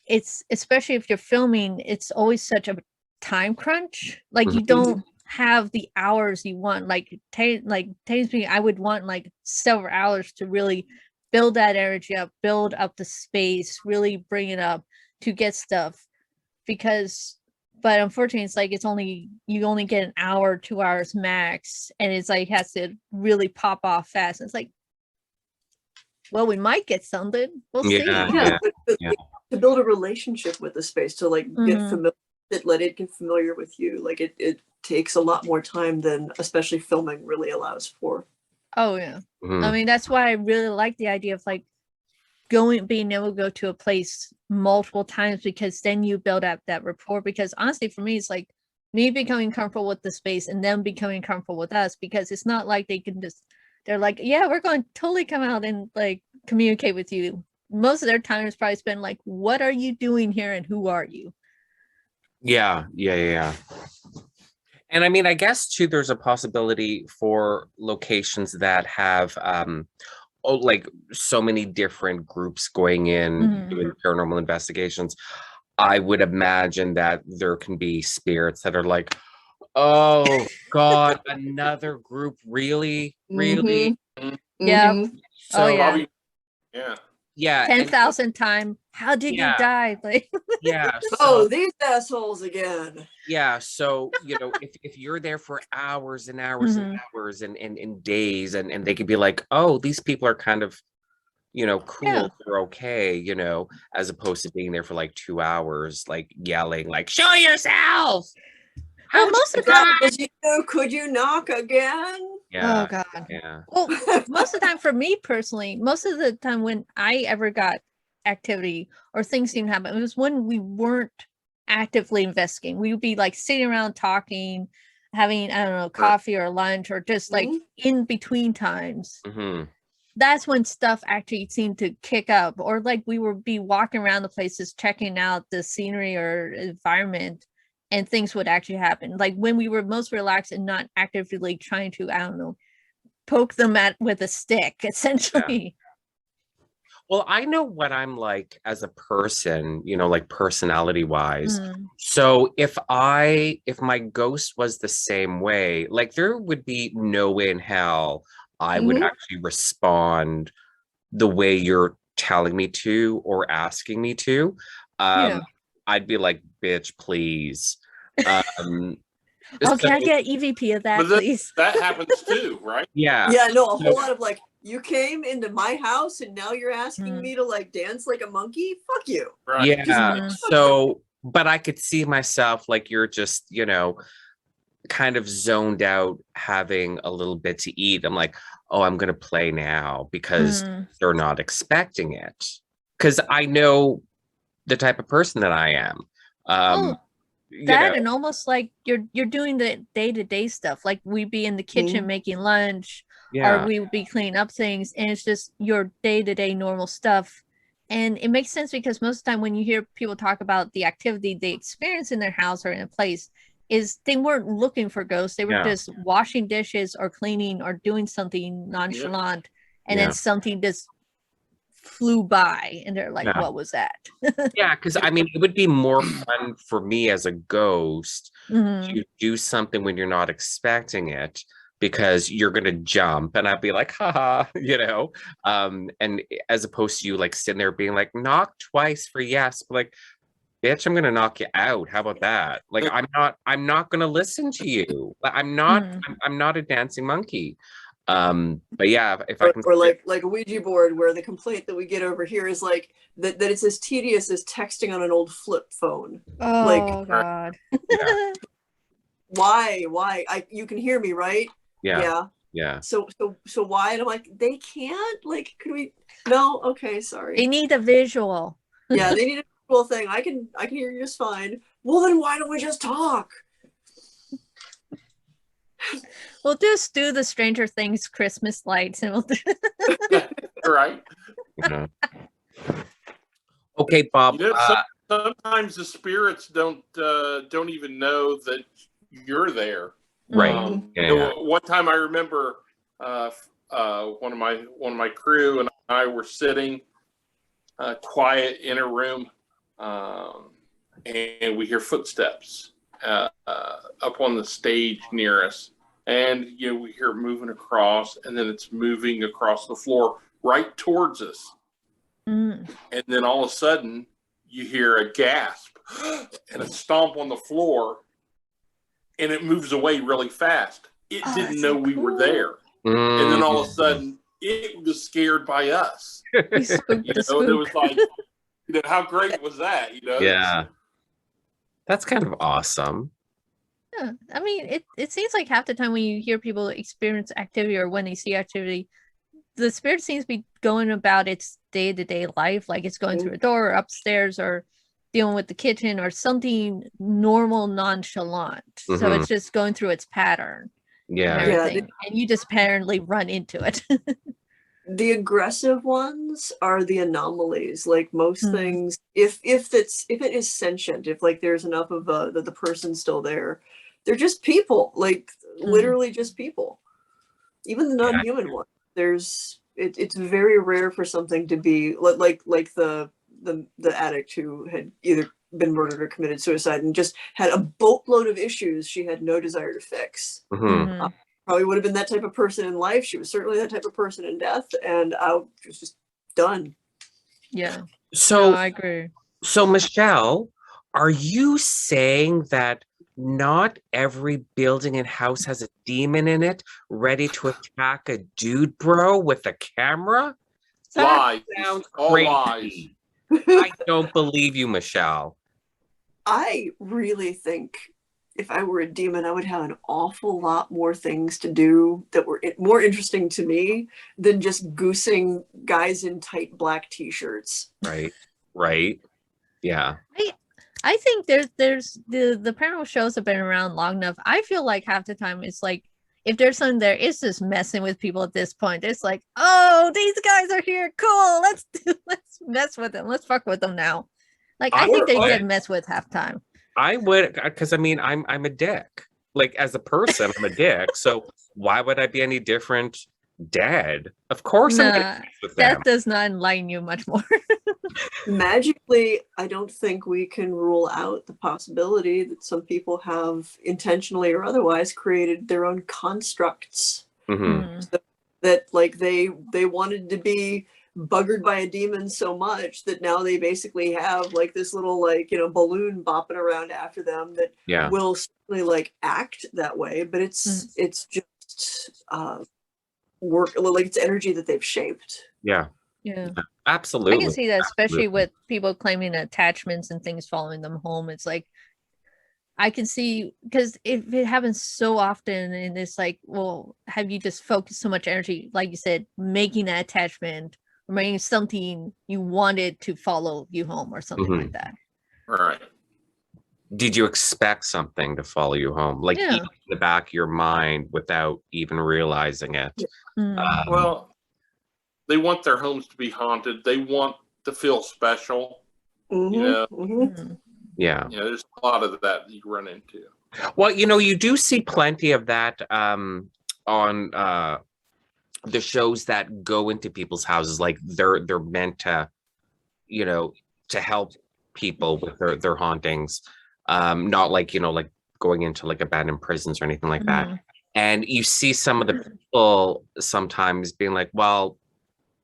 it's especially if you're filming, it's always such a time crunch. Like you don't have the hours you want. Like technically I would want like several hours to really build that energy up, build up the space, really bring it up to get stuff. But unfortunately it's like you only get an hour, 2 hours max, and it's like has to really pop off fast. It's like, well, we might get something, we'll see. To build a relationship with the space, to like get familiar, let it get familiar with you, like it takes a lot more time than especially filming really allows for. Oh yeah. Mhm. I mean, that's why I really like the idea of like being able to go to a place multiple times, because then you build up that rapport. Because honestly, for me, it's like me becoming comfortable with the space and them becoming comfortable with us, because it's not like they're like, yeah, we're going to totally come out and like communicate with you. Most of their time is probably spent like, what are you doing here and who are you? Yeah. And I mean, I guess too, there's a possibility for locations that have like so many different groups going in doing paranormal investigations. I would imagine that there can be spirits that are like, oh God, another group, really? Really? Yeah. So, Oh yeah. Probably, yeah. yeah. 10,000 times. How did you die? Like, Yeah. Oh, So, these assholes again. yeah. So, if you're there for hours and hours and hours and days, and they could be like, oh, these people are kind of, cool, Yeah. they're okay, as opposed to being there for like 2 hours, like yelling, like, show yourself. well, most of the time, Could you knock again? Yeah. oh god. Yeah. Well, most of the time for me personally, most of the time when I ever got activity or things seemed to happen, it was when we weren't actively investigating. We would be like sitting around talking, having, I don't know, coffee or lunch, or just like in between times. That's when stuff actually seemed to kick up, or like we would be walking around the places checking out the scenery or environment, and things would actually happen, like when we were most relaxed and not actively trying to, I don't know, poke them with a stick, essentially. Well, I know what I'm like as a person, like personality wise. So if my ghost was the same way, like there would be no way in hell I would actually respond the way you're telling me to or asking me to. Yeah. I'd be like, bitch, please. Oh, can I get EVP of that, please? That happens too, right? Yeah. Yeah, no, a whole lot of like, you came into my house and now you're asking me to like dance like a monkey? Fuck you. Right. Yeah. So, but I could see myself like you're just, kind of zoned out, having a little bit to eat. I'm like, oh, I'm going to play now because they're not expecting it. Because I know the type of person that I am. And almost like you're doing the day-to-day stuff, like we'd be in the kitchen making lunch, or we would be cleaning up things, and it's just your day-to-day normal stuff. And it makes sense because most of the time when you hear people talk about the activity they experience in their house or in a place, is they weren't looking for ghosts, they were just washing dishes or cleaning or doing something nonchalant, and then something just flew by and they're like, what was that? Yeah, because I mean, it would be more fun for me as a ghost to do something when you're not expecting it, because you're gonna jump and I'd be like, haha, and as opposed to you like sitting there being like, knock twice for yes, but like, bitch, I'm gonna knock you out. How about that? Like, I'm not gonna listen to you. I'm not a dancing monkey. But yeah, if I can, or like a Ouija board, where the complaint that we get over here is like that it's as tedious as texting on an old flip phone. Oh, like, god. Why? You can hear me, right? Yeah. So why? And I'm like, they can't. Like, could we? No. Okay, sorry. They need a visual. Yeah, they need a visual thing. I can hear you just fine. Well, then why don't we just talk? We'll just do the Stranger Things Christmas lights, and we'll do right. Yeah. Okay, Bob. Sometimes the spirits don't even know that you're there. Right. One time I remember one of my crew and I were sitting quiet in a room, and we hear footsteps up on the stage near us, and we hear it moving across, and then it's moving across the floor right towards us, and then all of a sudden you hear a gasp and a stomp on the floor, and it moves away really fast. It didn't know we were there. And then all of a sudden, it was scared by us. It was like, how great was that? Yeah. That's kind of awesome. Yeah, I mean, it seems like half the time when you hear people experience activity or when they see activity, the spirit seems to be going about its day-to-day life, like it's going through a door or upstairs or dealing with the kitchen or something normal, nonchalant. So it's just going through its pattern and Yeah. everything, and you just apparently run into it. The aggressive ones are the anomalies. Like most things, if it is sentient, if like there's enough of the person's still there, they're just people, like literally just people. Even the non-human one, it's very rare for something to be like the addict who had either been murdered or committed suicide and just had a boatload of issues she had no desire to fix. Probably would have been that type of person in life. She was certainly that type of person in death, and I was just done. Yeah. So no, I agree. So Michelle, are you saying that not every building and house has a demon in it ready to attack a dude bro with a camera? That Lies. sounds All crazy. lies. I don't believe you, Michelle. I really think if I were a demon, I would have an awful lot more things to do that were more interesting to me than just goosing guys in tight black t-shirts. Right. Yeah. I think there's the paranormal shows have been around long enough. I feel like half the time it's like if there's something there, it's just messing with people at this point. It's like, oh, these guys are here, cool. Let's mess with them. Let's fuck with them now. Like I think they get messed with half time. I would, because I mean, I'm a dick. Like as a person, I'm a dick. So why would I be any different dead? Of course, I'm gonna mess with them. That does not enlighten you much more. Magically, I don't think we can rule out the possibility that some people have intentionally or otherwise created their own constructs. So that like they wanted to be buggered by a demon so much that now they basically have like this little like balloon bopping around after them that will certainly like act that way, but it's just work, like it's energy that they've shaped. Yeah, absolutely. I can see that, especially with people claiming attachments and things following them home. It's like I can see, because if it happens so often and it's like, well, have you just focused so much energy, like you said, making an attachment or making something you wanted to follow you home or something like that? Right. Did you expect something to follow you home, like in the back of your mind without even realizing it? Well, they want their homes to be haunted. They want to feel special. Yeah. There's a lot of that you run into. Well, you do see plenty of that on the shows that go into people's houses. Like they're meant to, to help people with their hauntings. Not like, like going into like abandoned prisons or anything like that. And you see some of the people sometimes being like, well,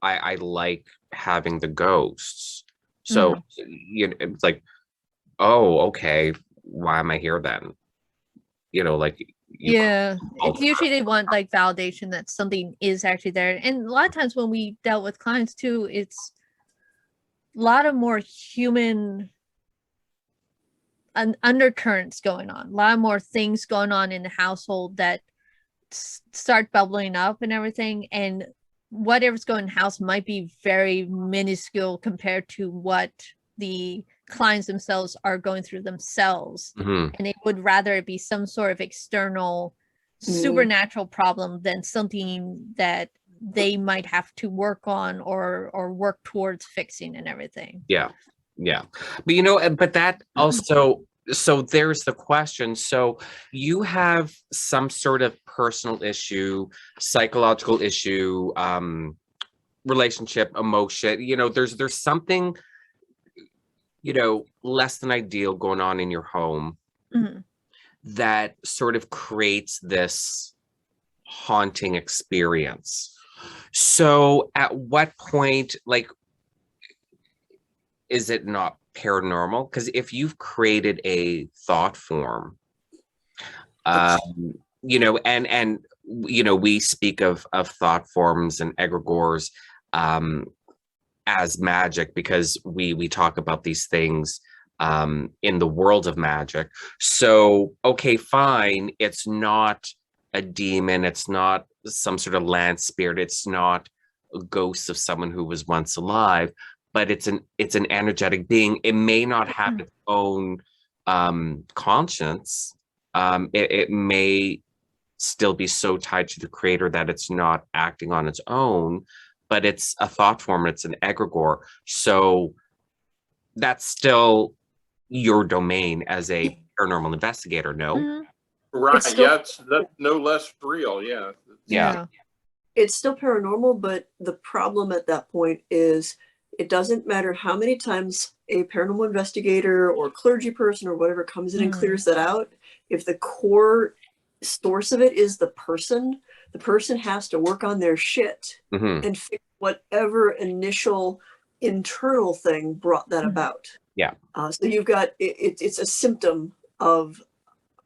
I like having the ghosts. So, it's like, oh, okay, why am I here then? Like it's usually they want like validation that something is actually there. And a lot of times when we dealt with clients too, it's a lot of more human undercurrents going on, a lot more things going on in the household that start bubbling up and everything, and whatever's going in the house might be very minuscule compared to what the clients themselves are going through themselves, and they would rather it be some sort of external supernatural problem than something that they might have to work on or work towards fixing and everything. But but that also, so there's the question. So you have some sort of personal issue, psychological issue, relationship, emotion, there's something less than ideal going on in your home that sort of creates this haunting experience. So at what point, like, is it not paranormal? Because if you've created a thought form, and we speak of thought forms and egregores as magic because we talk about these things in the world of magic. So, okay, fine. It's not a demon. It's not some sort of land spirit. It's not a ghost of someone who was once alive, but it's an energetic being. It may not have its own conscience. It may still be so tied to the creator that it's not acting on its own, but it's a thought form. It's an egregore. So that's still your domain as a paranormal investigator, no? Mhm. Right. It's still- That's no less real. Yeah. Yeah. It's still paranormal, but the problem at that point is it doesn't matter how many times a paranormal investigator or clergy person or whatever comes in and clears that out. If the core source of it is the person has to work on their shit and fix whatever initial internal thing brought that about. Yeah. So you've got it's a symptom of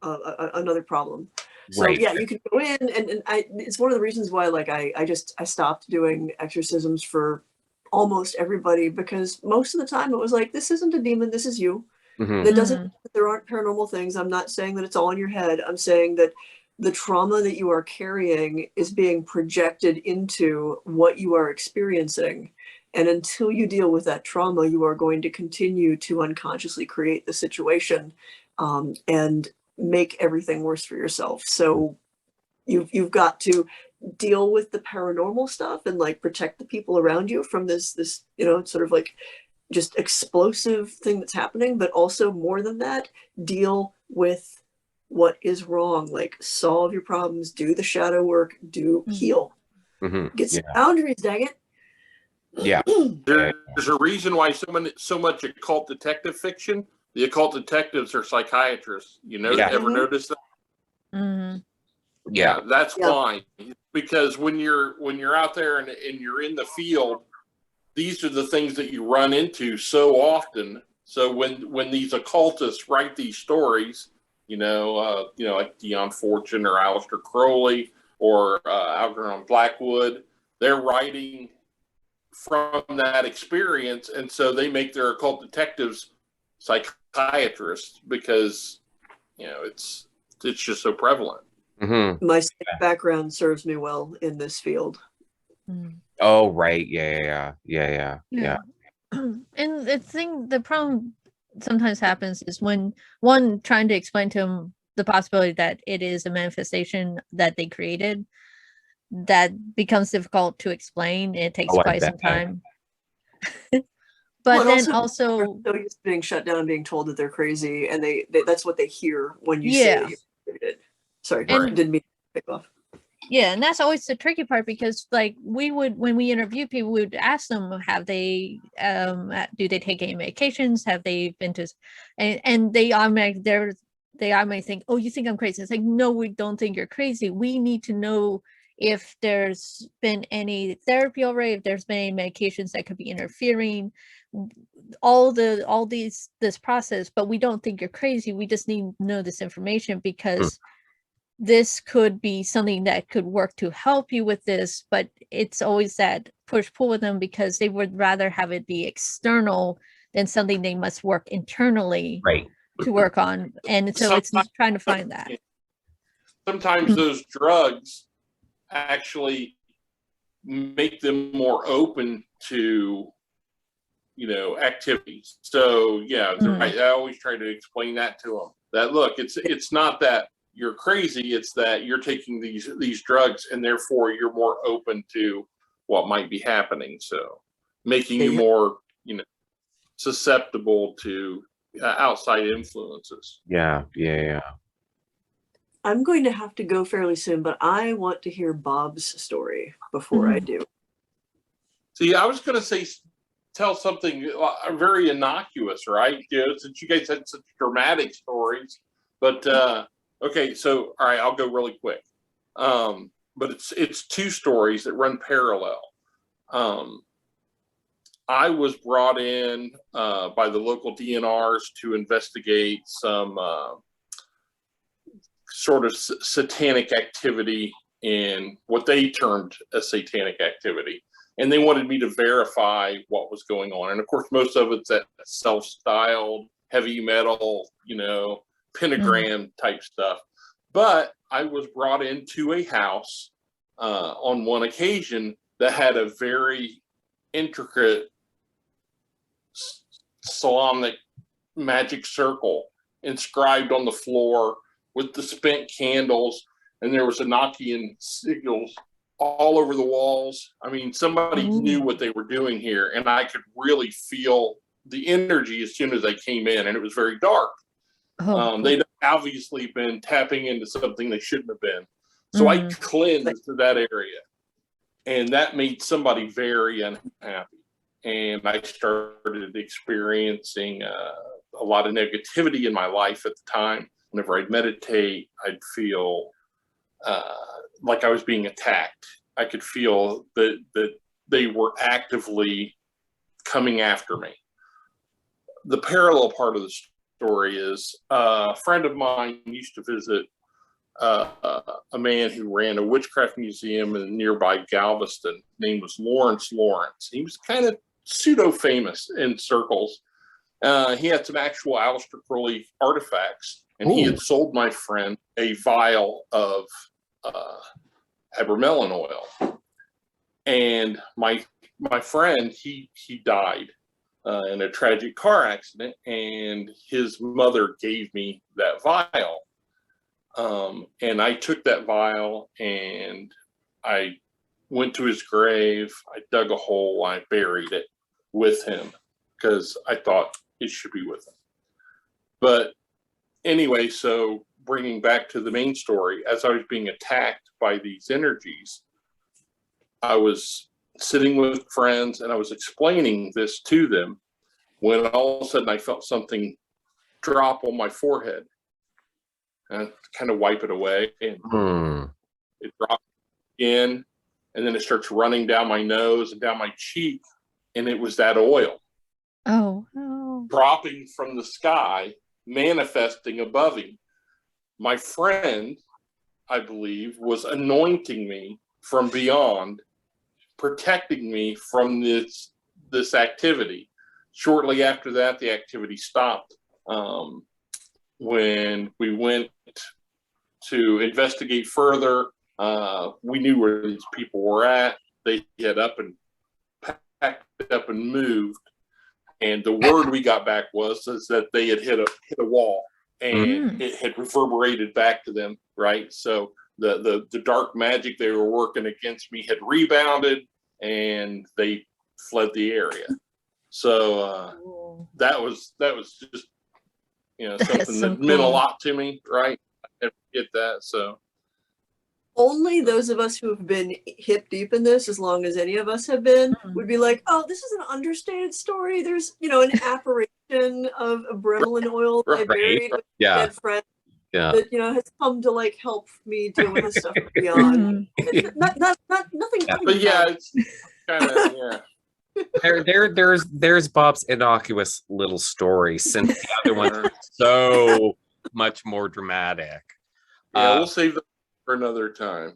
another problem. So Right. yeah, you can go in and it's one of the reasons why like I stopped doing exorcisms for almost everybody, because most of the time it was like, this isn't a demon, this is you. That doesn't mean that there aren't paranormal things. I'm not saying that it's all in your head. I'm saying that the trauma that you are carrying is being projected into what you are experiencing. And until you deal with that trauma, you are going to continue to unconsciously create the situation and make everything worse for yourself. So you've got to deal with the paranormal stuff and like protect the people around you from this sort of like just explosive thing that's happening, but also more than that, deal with what is wrong, like solve your problems, do the shadow work, heal, get some boundaries, dang it. Yeah. There's a reason why so much occult detective fiction. The occult detectives are psychiatrists. Ever notice that? Yeah, that's why. Because when you're out there and you're in the field, these are the things that you run into so often. So when these occultists write these stories, like Dion Fortune or Aleister Crowley or Algernon Blackwood, they're writing from that experience, and so they make their occult detectives psychiatrists because it's just so prevalent. My background serves me well in this field. Oh, right. Yeah. And the problem sometimes happens is when one trying to explain to them the possibility that it is a manifestation that they created, that becomes difficult to explain. It takes quite some time. But then also so used to being shut down and being told that they're crazy, and they that's what they hear when you say that you created it. Sorry, didn't mean to pick off. Yeah, and that's always the tricky part, because like when we interview people, we would ask them, have they do they take any medications, have they been to, and they automatically think, oh, you think I'm crazy. It's like, no, we don't think you're crazy. We need to know if there's been any therapy already, if there's been any medications that could be interfering, this process. But we don't think you're crazy. We just need to know this information, because this could be something that could work to help you with this. But it's always that push-pull with them, because they would rather have it be external than something they must work internally to work on. And so it's trying to find that. Sometimes those drugs actually make them more open to activities. So I always try to explain that to them, that look, it's not that you're crazy, it's that you're taking these drugs, and therefore you're more open to what might be happening, so making you more susceptible to outside influences. Yeah. I'm going to have to go fairly soon, but I want to hear Bob's story before I do. See, I was going to tell something very innocuous, right? Since you guys had such dramatic stories. But okay, so all right, I'll go really quick. But it's two stories that run parallel. I was brought in by the local DNRs to investigate some sort of satanic activity in what they termed a satanic activity. And they wanted me to verify what was going on. And of course, most of it's that self-styled heavy metal, pentagram type stuff. But I was brought into a house on one occasion that had a very intricate Solomonic magic circle inscribed on the floor with the spent candles, and there was Enochian sigils all over the walls. I mean, somebody knew what they were doing here, and I could really feel the energy as soon as I came in, and it was very dark. They'd obviously been tapping into something they shouldn't have been. So I cleansed that area, and that made somebody very unhappy. And I started experiencing a lot of negativity in my life at the time. Whenever I'd meditate, I'd feel like I was being attacked. I could feel that they were actively coming after me. The parallel part of the story is a friend of mine used to visit a man who ran a witchcraft museum in nearby Galveston. His name was Lawrence. He was kind of pseudo-famous in circles. He had some actual Aleister Crowley artifacts, and he had sold my friend a vial of Habermelon oil. And my friend, he died in a tragic car accident, and his mother gave me that vial. And I took that vial and I went to his grave. I dug a hole. I buried it with him because I thought it should be with him. But anyway, so bringing back to the main story, as I was being attacked by these energies, I was sitting with friends and I was explaining this to them when all of a sudden I felt something drop on my forehead. And I kind of wipe it away, and it drops in, and then it starts running down my nose and down my cheek, and it was that oil. Dropping from the sky, manifesting above him. My friend, I believe, was anointing me from beyond, protecting me from this activity. Shortly after that, the activity stopped. When we went to investigate further, we knew where these people were at. They had up and packed up and moved. And the word we got back was that they had hit a wall, and it had reverberated back to them, right? So the dark magic they were working against me had rebounded, and they fled the area. So that was just something that meant a lot to me, right? I never get that. So only those of us who have been hip deep in this, as long as any of us have been, would be like, oh, this is an understated story. There's, an apparition of a Bremlin oil that I buried with a dead friend that, has come to like help me deal with this stuff beyond. Nothing. But yeah, it's kind of, There's Bob's innocuous little story, since the other one's so much more dramatic. We'll save that for another time.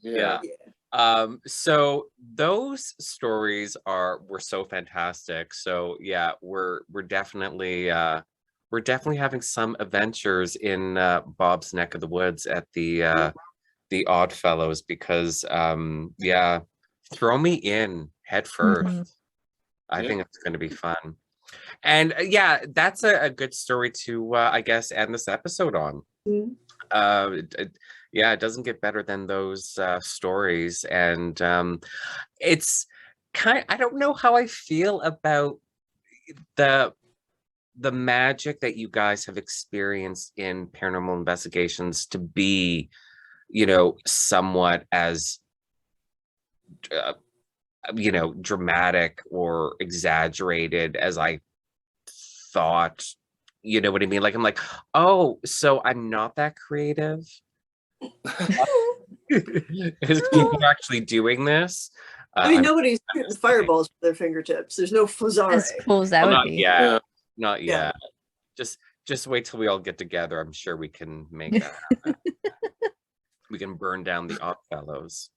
So those stories were so fantastic. So yeah, we're definitely having some adventures in Bob's neck of the woods at the Oddfellows, because throw me in head first. I think it's going to be fun. And that's a good story to, I guess, end this episode on. It doesn't get better than those stories. And it's I don't know how I feel about the magic that you guys have experienced in paranormal investigations to be, somewhat as dramatic or exaggerated as I thought. You know what I mean? Like, I'm like, oh, so I'm not that creative. Is people actually doing this? I mean, nobody's shooting fireballs with their fingertips. There's no Fazare. As cool as that would be. Not yet. Just wait till we all get together. I'm sure we can make that happen. We can burn down the Oddfellows.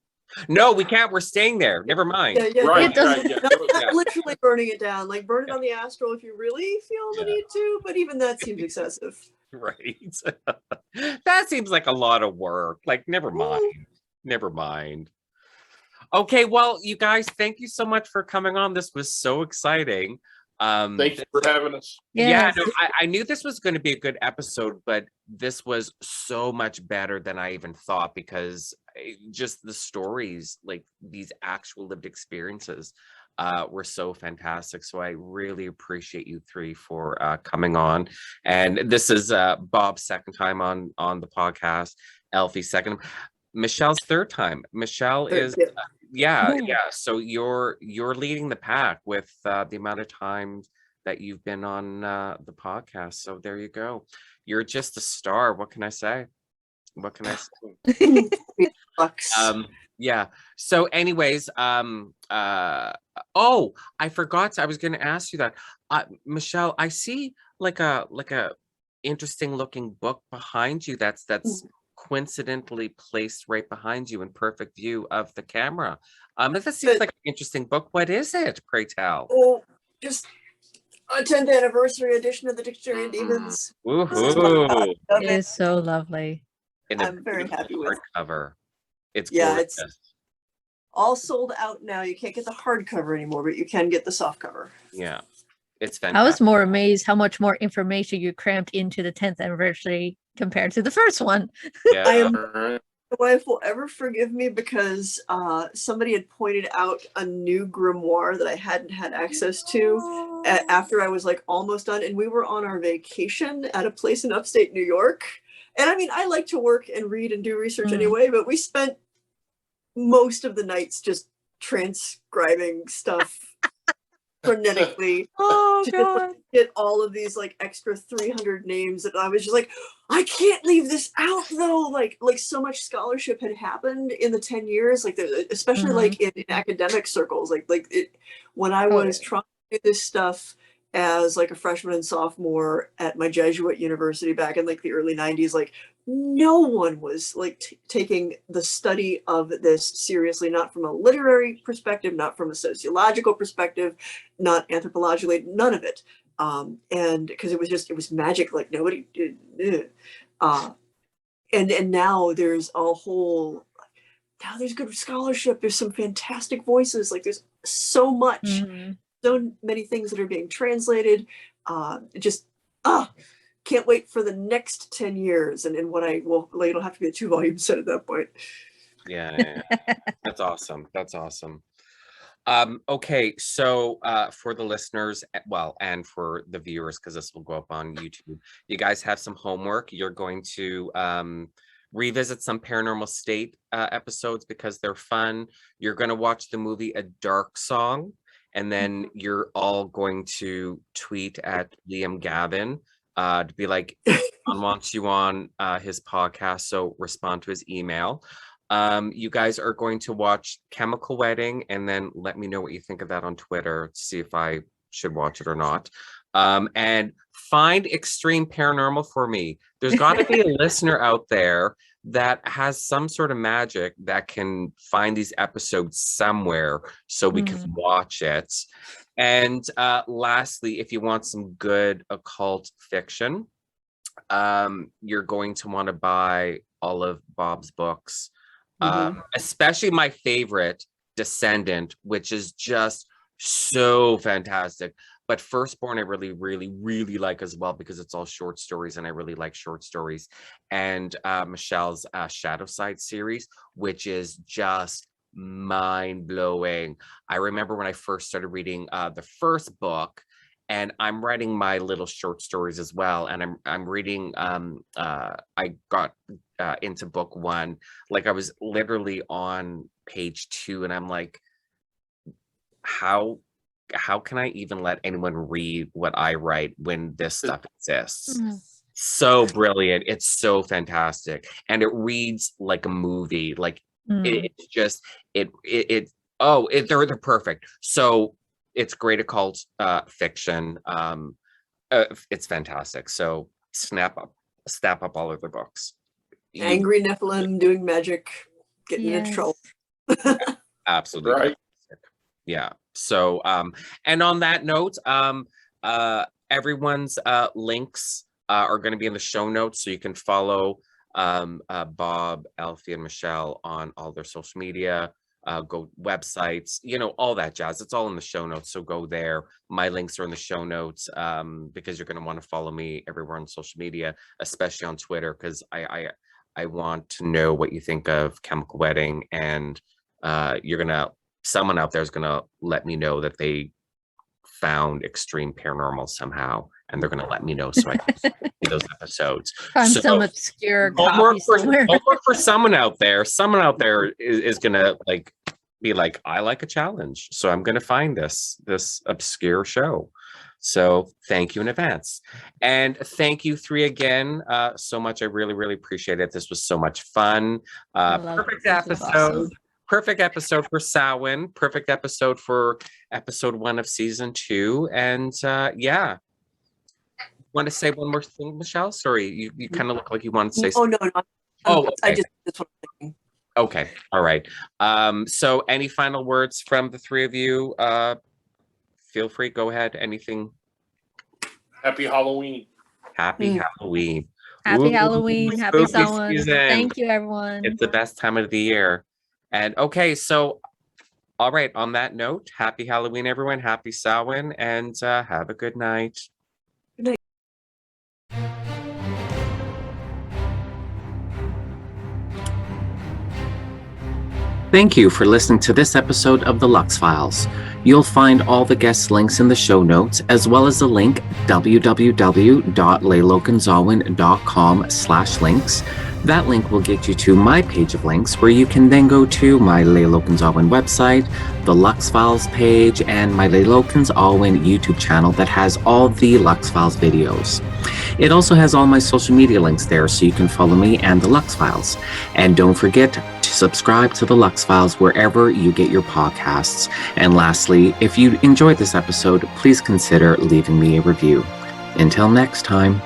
No, we can't. We're staying there. Never mind. Right, It doesn't- right, yeah. Not literally burning it down. Like burn it on the astral if you really feel the need to, but even that seems excessive. Right. That seems like a lot of work. Like, never mind. Never mind. Okay, well, you guys, thank you so much for coming on. This was so exciting. Thank you for having us. Yeah, Yes. no, I knew this was going to be a good episode, but this was so much better than I even thought because just the stories, like these actual lived experiences, were so fantastic. So I really appreciate you three for coming on. And this is Bob's second time on the podcast, Eilfie's second, Michelle's third time. Michelle is yeah. So you're leading the pack with the amount of times that you've been on the podcast. So there you go. You're just a star. What can I say? What can I say? Yeah. So anyways, oh, I forgot. I was going to ask you that. Michelle, I see like a interesting looking book behind you that's coincidentally placed right behind you in perfect view of the camera. That seems like an interesting book. What is it, pray tell? Oh, just a 10th anniversary edition of the Dictionary of Demons. Woohoo! It is so lovely. I'm very happy with hardcover. It's gorgeous. It's all sold out now. You can't get the hardcover anymore, but you can get the softcover. Yeah, it's fantastic. I was more amazed how much more information you crammed into the 10th anniversary compared to the first one. Yeah. My wife will ever forgive me because somebody had pointed out a new grimoire that I hadn't had access to after I was like almost done, and we were on our vacation at a place in upstate New York. And I mean, I like to work and read and do research anyway, but we spent most of the nights just transcribing stuff frenetically to get all of these like extra 300 names that I was just like, I can't leave this out though. Like so much scholarship had happened in the 10 years, like especially like in academic circles, when I was trying to do this stuff as like a freshman and sophomore at my Jesuit university back in like the early 90s, like no one was like taking the study of this seriously, not from a literary perspective, not from a sociological perspective, not anthropologically, none of it. And because it was magic, like nobody did. And now there's there's good scholarship. There's some fantastic voices. Like there's so much, so many things that are being translated. Can't wait for the next 10 years. And what it'll have to be a 2-volume set at that point. Yeah. That's awesome. That's awesome. Okay, so for the listeners, and for the viewers, because this will go up on YouTube, you guys have some homework. You're going to revisit some Paranormal State episodes because they're fun. You're going to watch the movie A Dark Song, and then you're all going to tweet at Liam Gavin to be like, John wants you on his podcast, so respond to his email. You guys are going to watch Chemical Wedding and then let me know what you think of that on Twitter to see if I should watch it or not. And find Extreme Paranormal for me. There's got to be a listener out there that has some sort of magic that can find these episodes somewhere so we can watch it. And lastly, if you want some good occult fiction, you're going to want to buy all of Bob's books. Especially my favorite, Descendant, which is just so fantastic. But Firstborn I really, really, really like as well because it's all short stories and I really like short stories. And Michelle's Shadowside series, which is just mind-blowing. I remember when I first started reading the first book, and I'm writing my little short stories as well. And I'm reading, I got into book 1, like I was literally on page 2 and I'm like, how can I even let anyone read what I write when this stuff exists? So brilliant. It's so fantastic. And it reads like a movie. Like it's just, they're perfect. So it's great occult fiction. It's fantastic. So snap up all of their books. Angry Nephilim doing magic, getting into trouble. Absolutely. Right. Yeah. So, and on that note, everyone's links are going to be in the show notes, so you can follow Bob, Eilfie, and Michelle on all their social media. Go websites, all that jazz. It's all in the show notes, so go there. My links are in the show notes because you're going to want to follow me everywhere on social media, especially on Twitter, because I want to know what you think of Chemical Wedding, and someone out there is gonna let me know that they found extreme paranormal somehow, and they're gonna let me know so I can see those episodes. Find So, some obscure homework copy somewhere. for someone out there. Someone out there is gonna be like, I like a challenge, so I'm gonna find this obscure show. So thank you in advance, and thank you three again so much. I really, really appreciate it. This was so much fun. Perfect episode. Awesome. Perfect episode for Samhain. Perfect episode for episode 1 of season 2. And yeah. Want to say one more thing, Michelle? Sorry, you kind of look like you wanted to say something. Oh, no. Okay. I just what I'm thinking. Okay. All right. So any final words from the three of you? Feel free. Go ahead. Anything? Happy Halloween. Happy Halloween. Happy Halloween. Happy Samhain. Season. Thank you, everyone. It's the best time of the year. And okay, so all right, on that note, happy Halloween, everyone. Happy Samhain, and have a good night. Good night. Thank you for listening to this episode of The Lux Files. You'll find all the guest links in the show notes, as well as the link www.leilokanzalwin.com/links. That link will get you to my page of links, where you can then go to my Leilokans Alwyn website, the Lux Files page, and my Leilokans Alwyn YouTube channel that has all the Lux Files videos. It also has all my social media links there, so you can follow me and the Lux Files. And don't forget to subscribe to the Lux Files wherever you get your podcasts. And lastly, if you enjoyed this episode, please consider leaving me a review. Until next time.